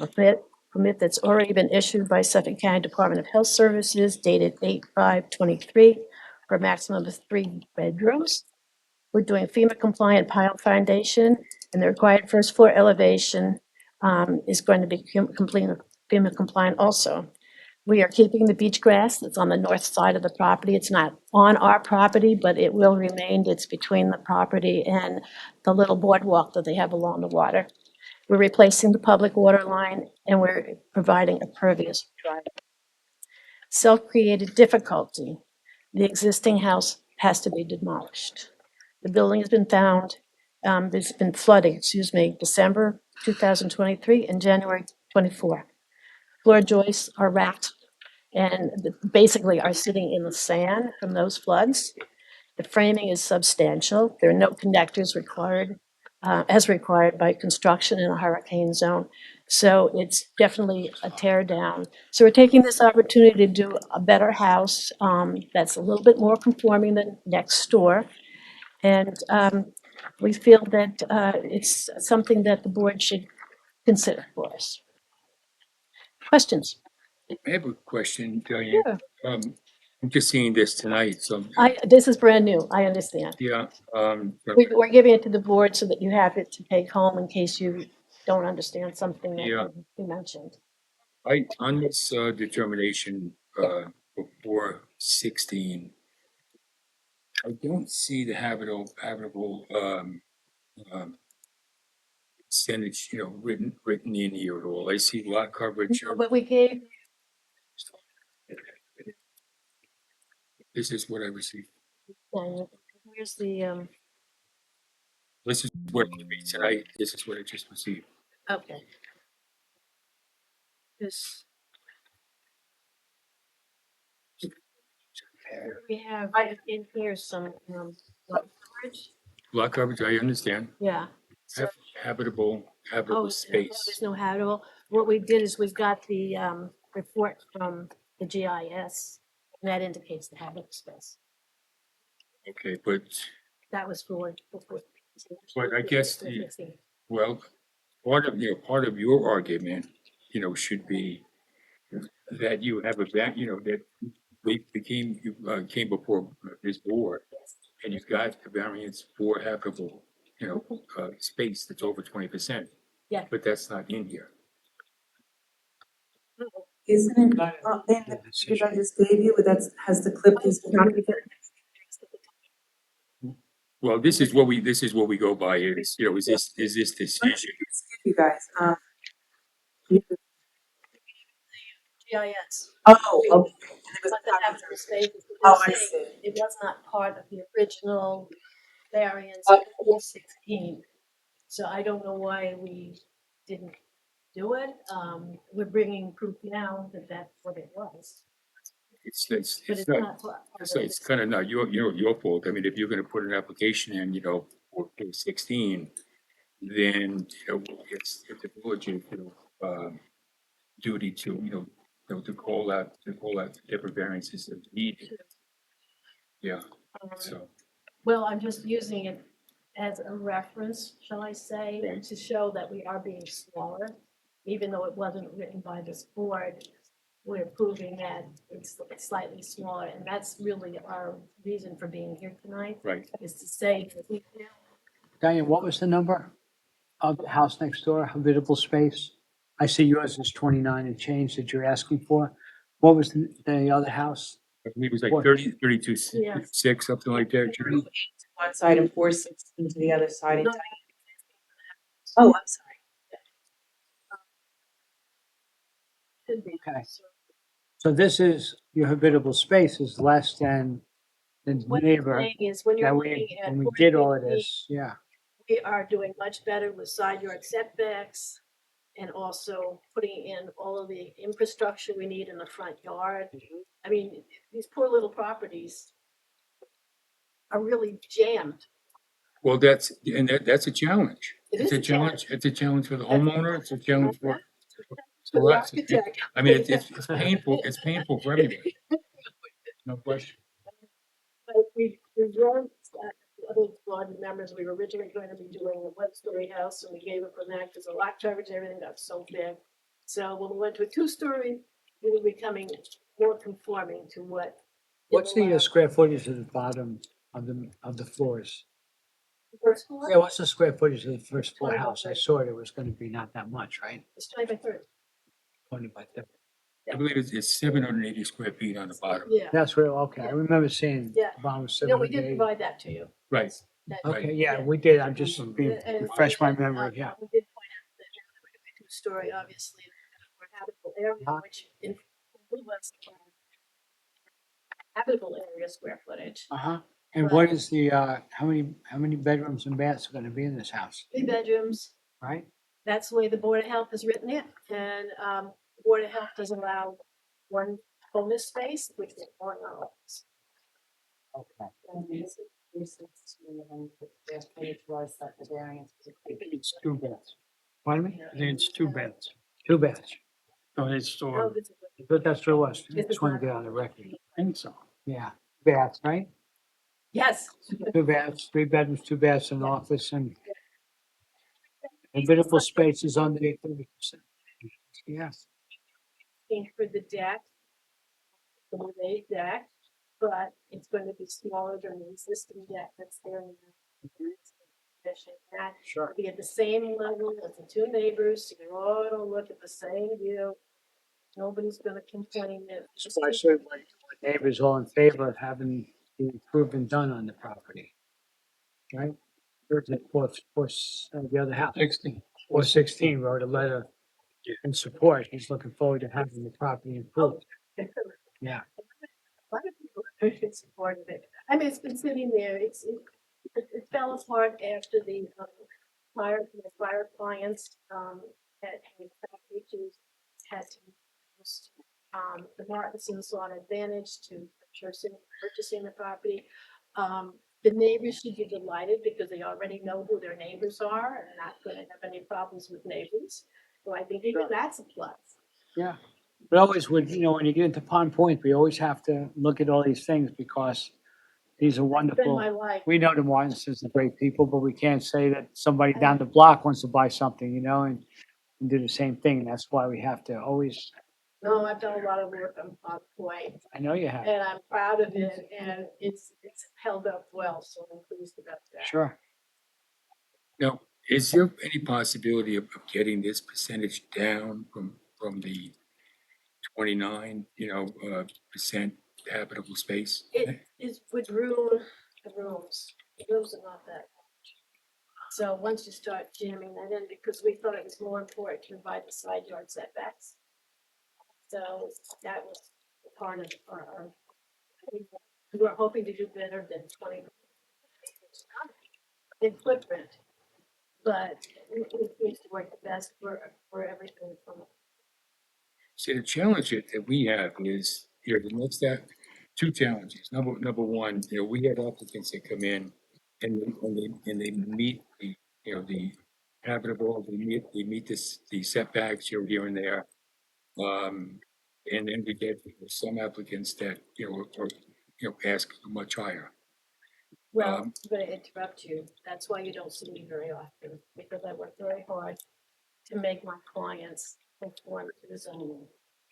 permit that's already been issued by Suffolk County Department of Health Services dated 8/5/23 for a maximum of 3 bedrooms. We're doing FEMA compliant pile foundation, and the required first floor elevation is going to be complete FEMA compliant also. We are keeping the beach grass that's on the north side of the property. It's not on our property, but it will remain. It's between the property and the little boardwalk that they have along the water. We're replacing the public water line, and we're providing a pervious driveway. Self-created difficulty. The existing house has to be demolished. The building has been found, there's been flooding, December 2023 and January 24. Floor joists are racked and basically are sitting in the sand from those floods. The framing is substantial. There are no connectors required, as required by construction in a hurricane zone. So it's definitely a tear down. So we're taking this opportunity to do a better house that's a little bit more conforming than next door. And we feel that it's something that the board should consider for us. Questions? I have a question, Diane. Sure. I'm just seeing this tonight, so, This is brand new, I understand. yeah. We're giving it to the board so that you have it to take home in case you don't understand something Yeah. that you mentioned. On this determination before 16, I don't see the habitable percentage, written in here at all. I see lot coverage. But we gave, This is what I received. where's the, This is what it be tonight. This is what I just received. okay. This. We have in here some lot coverage. Lot coverage, I understand. Yeah. So, Habitable space. there's no habitable. What we did is we've got the report from the GIS, and that indicates the habitable space. Okay, but That was for. But I guess well, part of your argument, should be that you have that you came before this board and you've got a variance for habitable, space that's over 20%. Yeah. But that's not in here. Isn't it in the package I just gave you, has the clip is. Well, this is what we go by is, is this decision? You guys, GIS. oh, okay. But the habitable space, Oh, I see. it was not part of the original variance of 16. So I don't know why we didn't do it. We're bringing proof now that that's what it was. It's But not, part of it's kind of not your fault. I mean, if you're gonna put an application in, for 16, then, it's the village's, duty to, to call out different variances that needed. Yeah, so, Well, I'm just using it as a reference, shall I say, Right. to show that we are being smaller. Even though it wasn't written by this board, we're proving that it's slightly smaller, and that's really our reason for being here tonight. right. Is to say that we feel. Diane, what was the number of the house next door, habitable space? I see yours is 29 and change that you're asking for. What was the other house? I believe it was like What? 32, Yeah. 6, something like that. Judy. One side and 416 to the other side. No. Oh, I'm sorry. Should be. Okay. So this is, your habitable space is less than the What I'm neighbor saying is when you're that looking at. when we did all of 40 feet, this, yeah. we are doing much better with side yard setbacks and also putting in all of the infrastructure we need in the front yard. I mean, these poor little properties are really jammed Well, that's a challenge. It It's is a a challenge. challenge, it's a challenge for the homeowner, it's a challenge for For the us. architect. I mean, it's painful for everybody. No question. But we learned, other board members, we were originally going to be doing a one-story house, and we gave up on that because the lot coverage, everything got so big. So when we went to a two-story, we were becoming more conforming to what. What's the square footage of the bottom of the floors? First floor? Yeah, what's the square footage of the first floor 20 by house? I 30. saw it was gonna be not that much, right? It's 20 by 30. 20 by 30. I believe it's 780 square feet on the bottom. Yeah. That's real, okay. I Yeah. remember seeing Yeah. the bottom was No, we did 780. provide that to you. Right. That- Okay, yeah, we did. I'm just being, And refresh my also, memory, yeah. We did point out that we're doing a two-story, obviously, for habitable area, Uh-huh. which in was habitable area square footage. Uh-huh. And what is the, how many bedrooms and baths are gonna be in this house, 3 bedrooms, right? that's the way the Board of Health has written it, and, the Board of Health does allow one bonus space, which is one office. Okay. It's two beds. Pardon me? I think it's two beds. Two baths. So it's Oh, store. this is I thought that's what it was. This Just is want to not- get on the record. I think so. Yeah, baths, right? Yes. Two baths, 3 bedrooms, 2 baths, an office, and habitable spaces under 30%. Yes. For the deck, the raised deck, but it's going to be smaller than the existing deck that's there now. That Sure. will be at the same level as the two neighbors, so you're all gonna look at the same view. Nobody's gonna complain that. Especially when neighbors all in favor of having the improvement done on the property. Right? There's the the other house. 16. 416 wrote a letter in support. He's looking forward to having the property improved. Yeah. A lot of people are very supportive of it. I mean, it's been sitting there, it fell apart after the fire clients, had issues, had to. The Martinsons saw an advantage to purchasing the property. The neighbors should be delighted because they already know who their neighbors are and not gonna have any problems with neighbors. So I think even that's a plus. Yeah. But always when you get into Pond Point, we always have to look at all these things because these are It's been wonderful. my life. We know the Martinsons are great people, but we can't say that somebody down the block wants to buy something, and do the same thing. And that's why we have to always, No, I've done a lot of work on Pond Point, I know you have. and I'm proud of it, and it's held up well, so I'm pleased about that. Sure. Now, is there any possibility of getting this percentage down from the 29, percent habitable space? It is with the rooms are not that much. So once you start jamming that in, because we thought it was more important to provide the side yard setbacks. So that was part of our, we were hoping to do better than 20. In footprint, but it seems to work the best for everything from. See, the challenge that we have is, two challenges. Number one, we have applicants that come in and they meet the habitable, they meet the setbacks here and there. And then we get some applicants that, ask much higher. Well, I'm gonna interrupt you. That's why you don't see me very often, because I work very hard to make my clients conform to the zoning.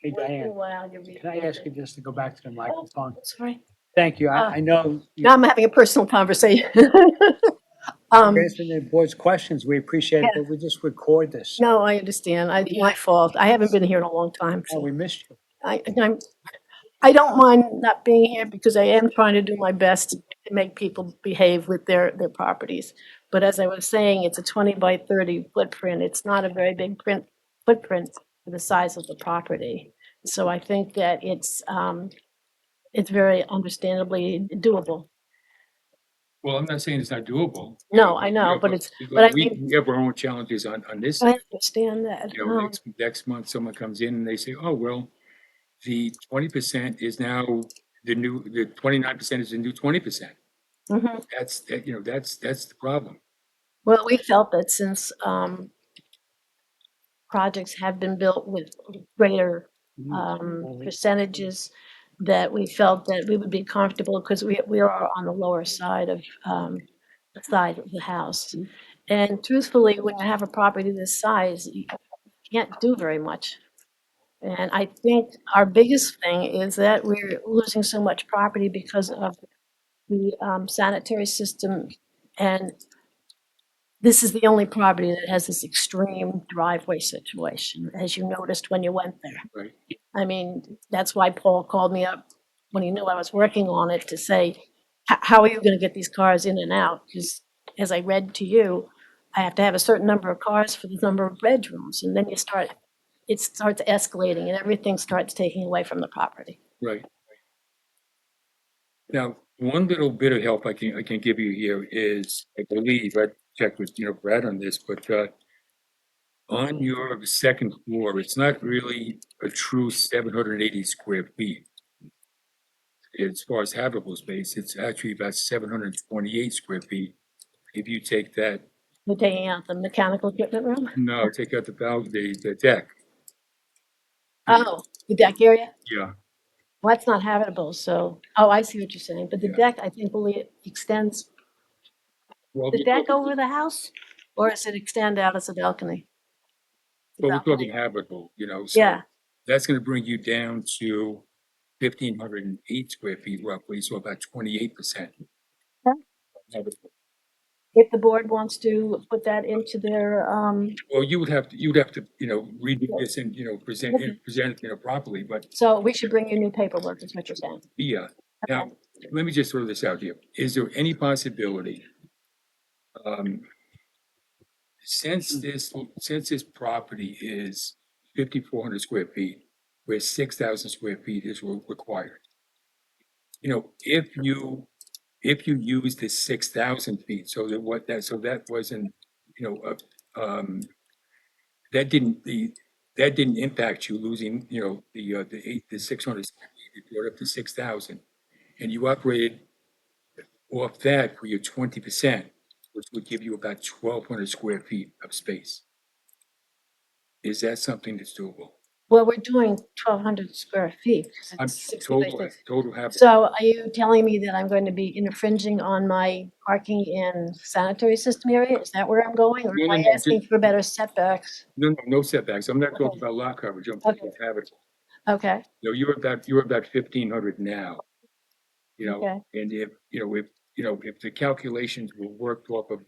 Hey, Once in a Diane, while, you can I ask you just to go back to the microphone? Sorry. Thank you. I know Now I'm having a personal conversation. you're answering the board's questions. We appreciate it, Yeah. but we just record this. No, I understand. My fault. I haven't been here in a long time, Oh, so we missed you. I don't mind not being here because I am trying to do my best to make people behave with their properties. But as I was saying, it's a 20 by 30 footprint. It's not a very big footprint for the size of the property. So I think that it's very understandably doable. Well, I'm not saying it's not doable. No, I know, but I We think, have our own challenges on this. I understand that. Next month, someone comes in and they say, oh, well, the 20% is now the 29% is the new 20%. Mhm. That's the problem. Well, we felt that since projects have been built with greater percentages, that we felt that we would be comfortable because we are on the lower side of the side of the house. And truthfully, when you have a property this size, you can't do very much. And I think our biggest thing is that we're losing so much property because of the sanitary system. And this is the only property that has this extreme driveway situation, as you noticed when you went there. Right. I mean, that's why Paul called me up when he knew I was working on it to say, how are you gonna get these cars in and out? Because as I read to you, I have to have a certain number of cars for the number of bedrooms, and then it starts escalating and everything starts taking away from the property. Right. Now, one little bit of help I can give you here is, I believe, I checked with, Brad on this, but, on your second floor, it's not really a true 780 square feet. As far as habitable space, it's actually about 728 square feet. If you take that, We're taking out the mechanical equipment room? no, take out the deck, Oh, the deck area? yeah. Well, that's not habitable, so, oh, I see what you're saying, but the deck, I think, extends Well, the deck over the house? Or does it extend out as a balcony? Well, we're talking habitable, so Yeah. that's gonna bring you down to 1,508 square feet roughly, so about 28%. Habitable. If the board wants to put that into their, Well, you'd have to, redo this and, present, properly, but so we should bring you new paperwork, is what you're saying? yeah. Now, let me just throw this out here. Is there any possibility, um, since this property is 5,400 square feet, where 6,000 square feet is required? If you use the 6,000 feet, so that wasn't, you know, that didn't, that didn't impact you losing, the 600 square feet, you brought it up to 6,000. And you operated off that for your 20%, which would give you about 1,200 square feet of space. Is that something that's doable? Well, we're doing 1,200 square feet. 'Cause I'm it's 60 by 60. total habit. So are you telling me that I'm going to be infringing on my parking and sanitary system area? Is that where I'm going? Or am I asking for better setbacks? No setbacks. I'm not talking about lot coverage. I'm talking about habitable. Okay, You're about 1,500 now. Okay. And if the calculations were worked off of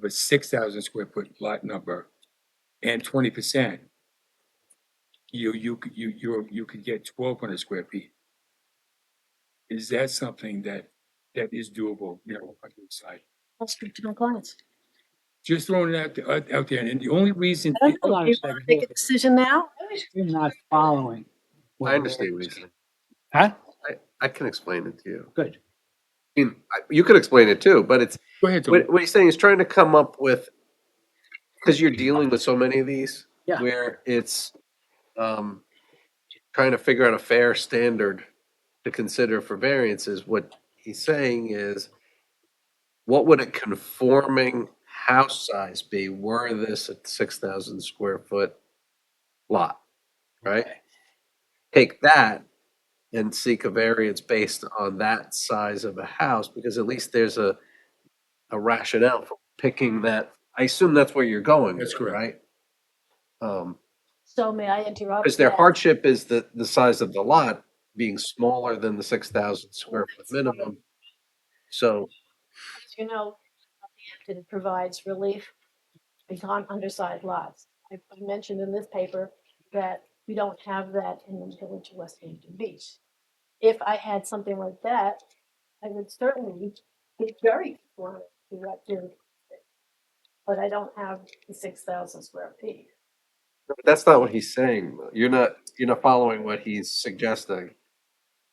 a 6,000 square foot lot number and 20%, you could get 1,200 square feet. Is that something that is doable, on your side? I'll speak to my clients. Just throwing it out there, and the only reason. I don't Hold know, on do a you second. want to make a decision now? You're not following. I understand what he's saying. Huh? I can explain it to you. Good. I mean, you could explain it too, but it's, Go ahead, Tony. what he's saying is trying to come up with, because you're dealing with so many of these. Yeah. Where it's, trying to figure out a fair standard to consider for variances. What he's saying is, what would a conforming house size be were this a 6,000 square foot lot, right? Take that and seek a variance based on that size of a house, because at least there's a rationale for picking that. I assume that's where you're going. That's with it, correct. right? So may I interrupt? Because their that? hardship is the size of the lot being smaller than the 6,000 square foot minimum. So, As you know, it provides relief on undersized lots. I mentioned in this paper that we don't have that in the village of West Hampton Beach. If I had something like that, I would certainly be very conforming to that village. But I don't have the 6,000 square feet. that's not what he's saying. You're not following what he's suggesting.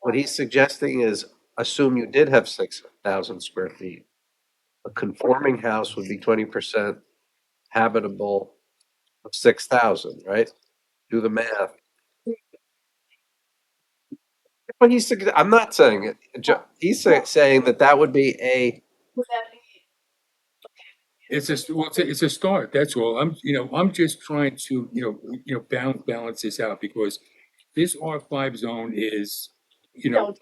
What he's suggesting is, assume you did have 6,000 square feet. A conforming house would be 20% habitable of 6,000, right? Do the math. Well, I'm not saying it. He's saying that that would be a, Would that be, It's a start, that's all. I'm just trying to, balance this out because this R5 zone is, don't,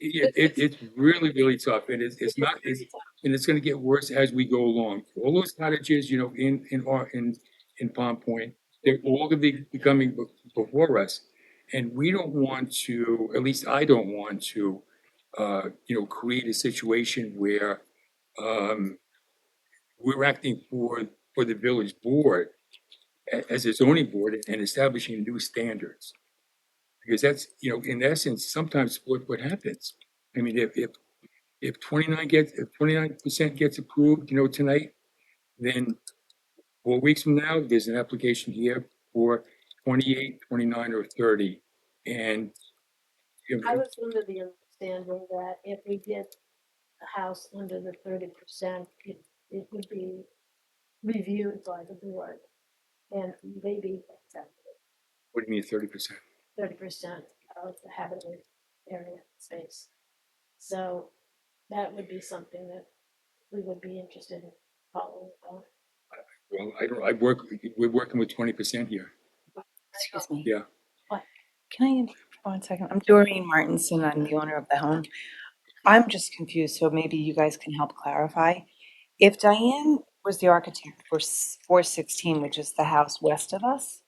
it's really, really tough. And it's not, and it's gonna get worse as we go along. All those cottages, in Palm Point, they're all gonna be becoming before us. And we don't want to, at least I don't want to, create a situation where, um, we're acting for the village board as a zoning board and establishing new standards. Because that's, in essence, sometimes what happens. I mean, if 29% gets approved, tonight, then 4 weeks from now, there's an application here for 28, 29, or 30. And, I was under the understanding that if we did a house under the 30%, it would be reviewed by the board and maybe accepted. what do you mean 30%? 30% of the habitable area space. So that would be something that we would be interested in following on. Well, we're working with 20% here. Excuse me. Yeah. Can I interrupt for 1 second? I'm Doreen Martinson. I'm the owner of the home. I'm just confused, so maybe you guys can help clarify. If Diane was the architect for 416, which is the house west of us,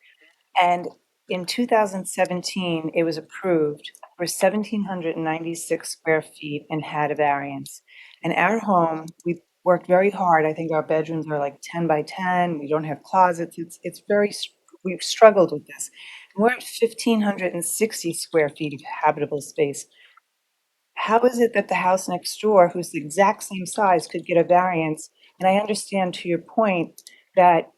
and in 2017, it was approved for 1,796 square feet and had a variance. And our home, we worked very hard. I think our bedrooms are like 10 by 10. We don't have closets. It's very, we've struggled with this. And we're at 1,560 square feet of habitable space. How is it that the house next door, who's the exact same size, could get a variance? And I understand to your point that,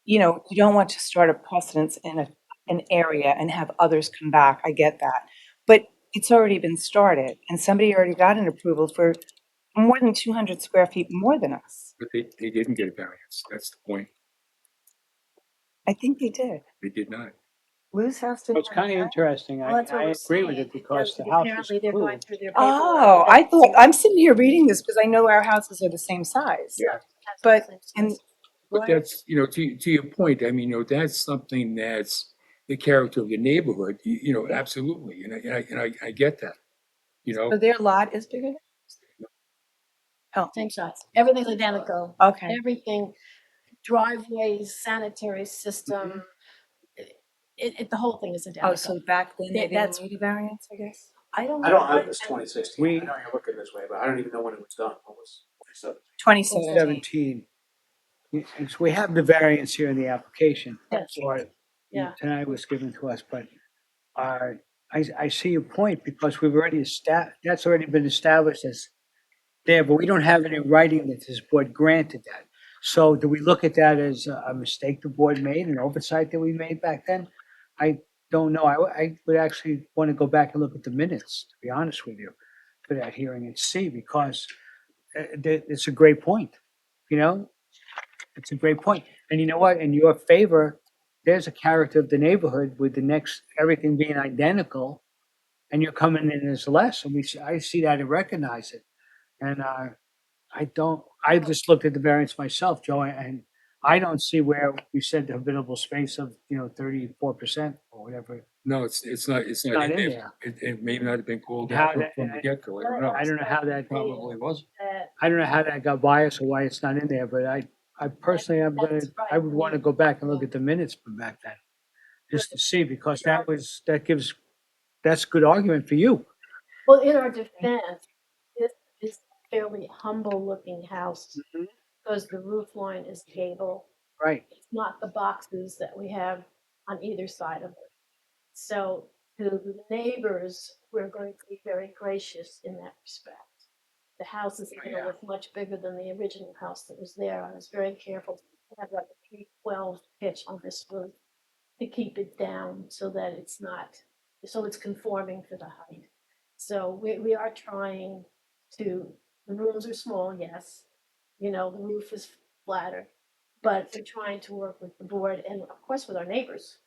you don't want to start a precedence in an area and have others come back. I get that. But it's already been started and somebody already got an approval for more than 200 square feet more than us. But they didn't get a variance. That's the point. I think they did. They did not. Lou's house So didn't it's have a kind of variance? interesting. Well, that's what I we're agree with saying, it because the because house is apparently they're going approved. through their paperwork. Oh, I thought, I'm sitting here reading this because I know our houses are the same size. Yeah. But, and But that's, to your point, I mean, that's something that's the character of the neighborhood, absolutely. And I get that, so their lot is bigger than? Oh, Same size, everything's identical. okay. Everything, driveways, sanitary system, the whole thing is identical. Oh, so back then they That's- didn't need a variance, I guess? I don't know. I don't have this 2016. We- I know you're looking this way, but I don't even know when it was done. What was 2017. 17. And so we have the variance here in the application. Yes. Or Yeah. tonight was given to us, but I see your point because we've already that's already been established as there, but we don't have it in writing that this board granted that. So do we look at that as a mistake the board made, an oversight that we made back then? I don't know. I would actually want to go back and look at the minutes, to be honest with you, for that hearing and see, because it's a great point, It's a great point. And you know what? In your favor, there's a character of the neighborhood with everything being identical, and you're coming in as less, and I see that and recognize it. And I just looked at the variance myself, Joe, and I don't see where we said the habitable space of, 34% or whatever. No, it's not Not in in there. It may not have been called How out that- from the get-go. I don't know. I don't know how that, Probably was. I don't know how that got biased or why it's not in there, but I personally, I would want to go back and look at the minutes from back then. Just to see, because that's a good argument for you. Well, in our defense, this is a fairly humble-looking house because the roof line is gable. Right. It's not the boxes that we have on either side of it. So to the neighbors, we're going to be very gracious in that respect. The house is going to look much bigger than the original house that was there. I was very careful to have like a 312 pitch on this roof to keep it down so that it's conforming to the height. So we are trying the rooms are small, yes. The roof is flatter, but we're trying to work with the board and of course with our neighbors.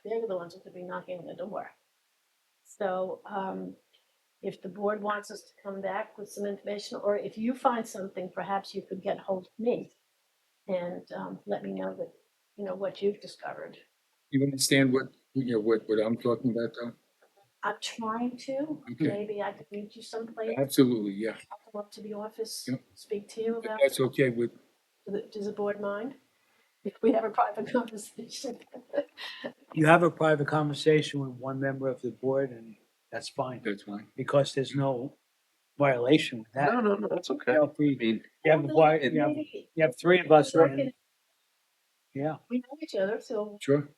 They're the ones who could be knocking on the door. So, if the board wants us to come back with some information, or if you find something, perhaps you could get hold of me and, let me know that, what you've discovered. You understand what I'm talking about, though? I'm trying to, Okay. maybe I could meet you someplace. Absolutely, yeah. I'll come up to the office, Yep. speak to you about, That's okay with, does the board mind? If we have a private conversation. You have a private conversation with one member of the board, and that's fine, that's fine. because there's no violation with that. No, that's okay. You know, if we, I mean, you have, you have three of us, and, yeah. We know each other, so. Sure.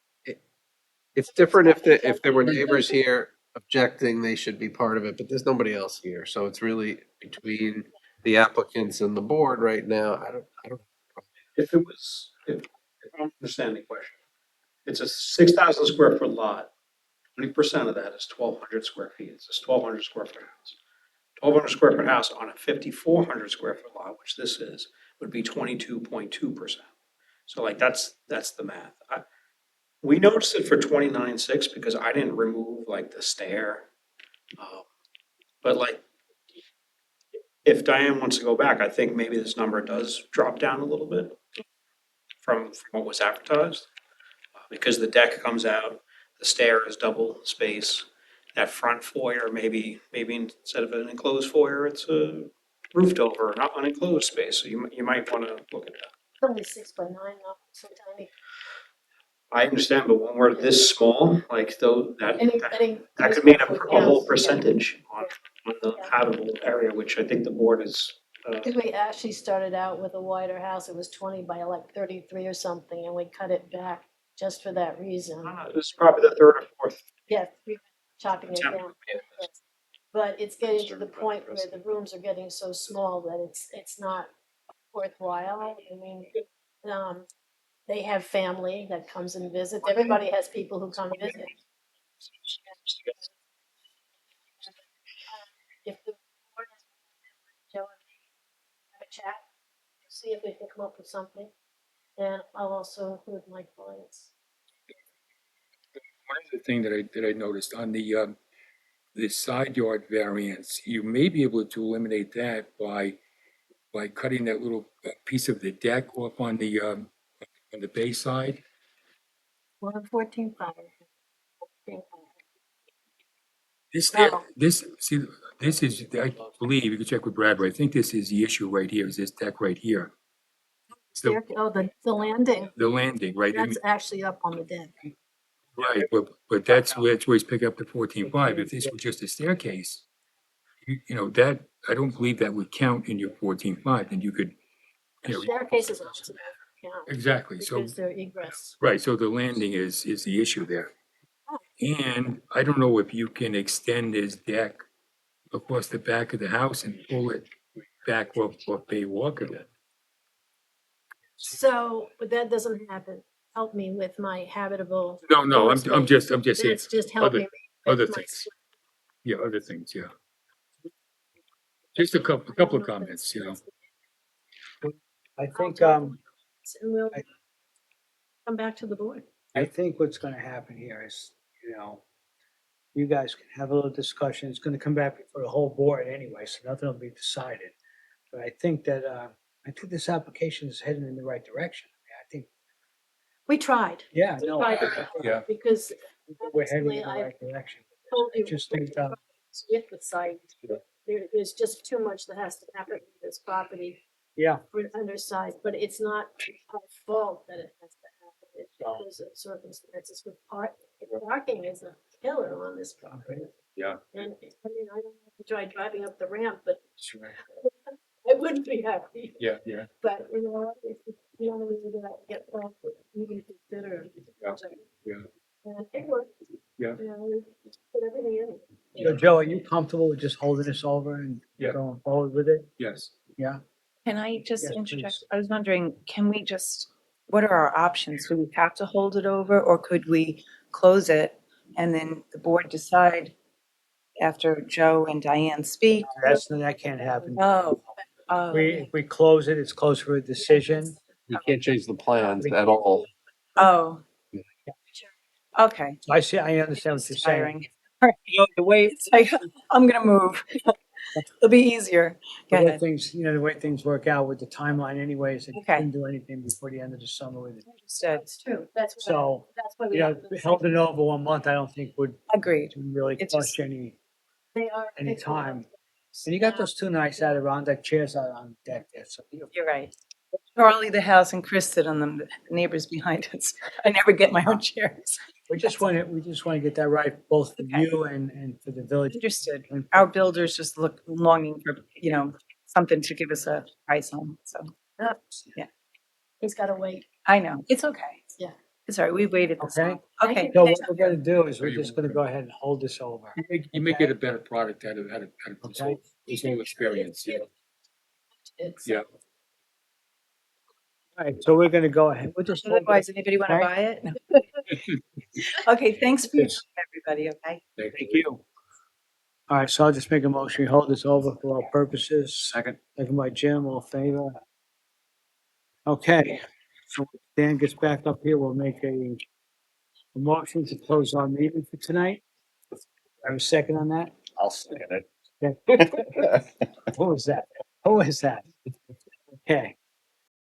it's different if there were neighbors here objecting, they should be part of it, but there's nobody else here. So it's really between the applicants and the board right now. I don't. If it was, if I'm understanding the question, it's a 6,000 square foot lot. 20% of that is 1,200 square feet. It's a 1,200 square foot house. 1,200 square foot house on a 5,400 square foot lot, which this is, would be 22.2%. So like that's the math. We noticed it for 29.6 because I didn't remove like the stair. But like, if Diane wants to go back, I think maybe this number does drop down a little bit from what was advertised. Because the deck comes out, the stair is double space. That front foyer, maybe instead of an enclosed foyer, it's a roofed over, not unenclosed space. So you might want to look at that. It's only 6 by 9, not so tiny. I understand, but when we're this small, like though, that Any could mean a square foot whole house, percentage on the habitable area, which I think the board is. Because we actually started out with a wider house, it was 20 by like 33 or something, and we cut it back just for that reason. This is probably the third or fourth. Yeah, we were chopping it attempt. down. Yes. But it's getting to the point where the rooms are getting so small that it's not worthwhile. I mean, they have family that comes and visits. Everybody has people who come visit. If the board has Joe and me have a chat, see if we can come up with something. And I'll also include my clients. One other thing that I noticed on the side yard variance, you may be able to eliminate that by cutting that little piece of the deck off on the bay side. Well, 14.5. This No. this is, I believe, you can check with Brad, but I think this is the issue right here, is this deck right here. So Oh, the landing, the landing, right? I mean, that's actually up on the deck. right, but that's where he's picking up the 14.5. If this were just a staircase, that, I don't believe that would count in your 14.5, and you could, Staircases also don't count. exactly, so, Because they're egress. right, so the landing is the issue there. And I don't know if you can extend this deck across the back of the house and pull it back off Bay Walker then. So, but that doesn't happen. Help me with my habitable. No, I'm just saying. It's just helping me. with Other my things. Yeah, other things, yeah. Just a couple of comments, I think, And we'll come back to the board. I think what's gonna happen here is, you guys can have a little discussion. It's gonna come back before the whole board anyway, so nothing will be decided. But I think that, I think this application is heading in the right direction. I think, We tried. yeah, We no, tried Yeah. Because we're heading in the honestly, right direction. told I you just think, with the site, there's just too much that has to happen with this property yeah, for an undersized, but it's not our fault that it has to happen. It's because of circumstances with parking is a killer on this property. Yeah. And I mean, I don't have to try driving up the ramp, but Sure. I wouldn't be happy. Yeah. But if you don't really get off, you can consider. Yeah. And it worked. Yeah. We put everything in. So Joe, are you comfortable with just holding this over and Yeah. going forward with it? Yes. Yeah? Can I just Yes, interject? please. I was wondering, what are our options? Do we have to hold it over, or could we close it and then the board decide after Joe and Diane speak? That can't happen. If we close it, it's closed for a decision. You can't change the plans at all. Oh, okay. I understand what you're saying. Tiring. You know, it's like, I'm gonna move. It'll be easier. Go The way ahead. things, the way things work out with the timeline anyways, they Okay. couldn't do anything before the end of the summer with it. Understood. That's true. That's why, So, that's why we have the held it over 1 month, I don't think would Agreed. really It cost just- you any They are. time. And you got those two nice Adirondack chairs out on the deck there, so You're right. Charlie, the house, and Chris sit on them, the neighbors behind us. I never get my own chairs. we just want to get that right, both for you and for the village. Understood. Our builders just look longing for, something to give us a price on, so. Yeah. He's gotta wait. I know. It's okay. Yeah. It's all right. We waited this Okay. long. Okay. So what we're gonna do is we're just gonna go ahead and hold this over. You may get a better product out of this Okay. whole experience, yeah. Yeah. All right, so we're gonna go ahead. We'll just. hold Otherwise, it, anybody want to okay? buy it? No. Okay, thanks for your Yes. time, everybody, okay? Thank you. All right, so I'll just make a motion, we hold this over for all purposes. Second. Second by Jim, all in favor? Okay, so when Dan gets back up here, we'll make a motion to close our meeting for tonight. I have a second on that? I'll second it. Okay. Who was that? Who is that? Okay.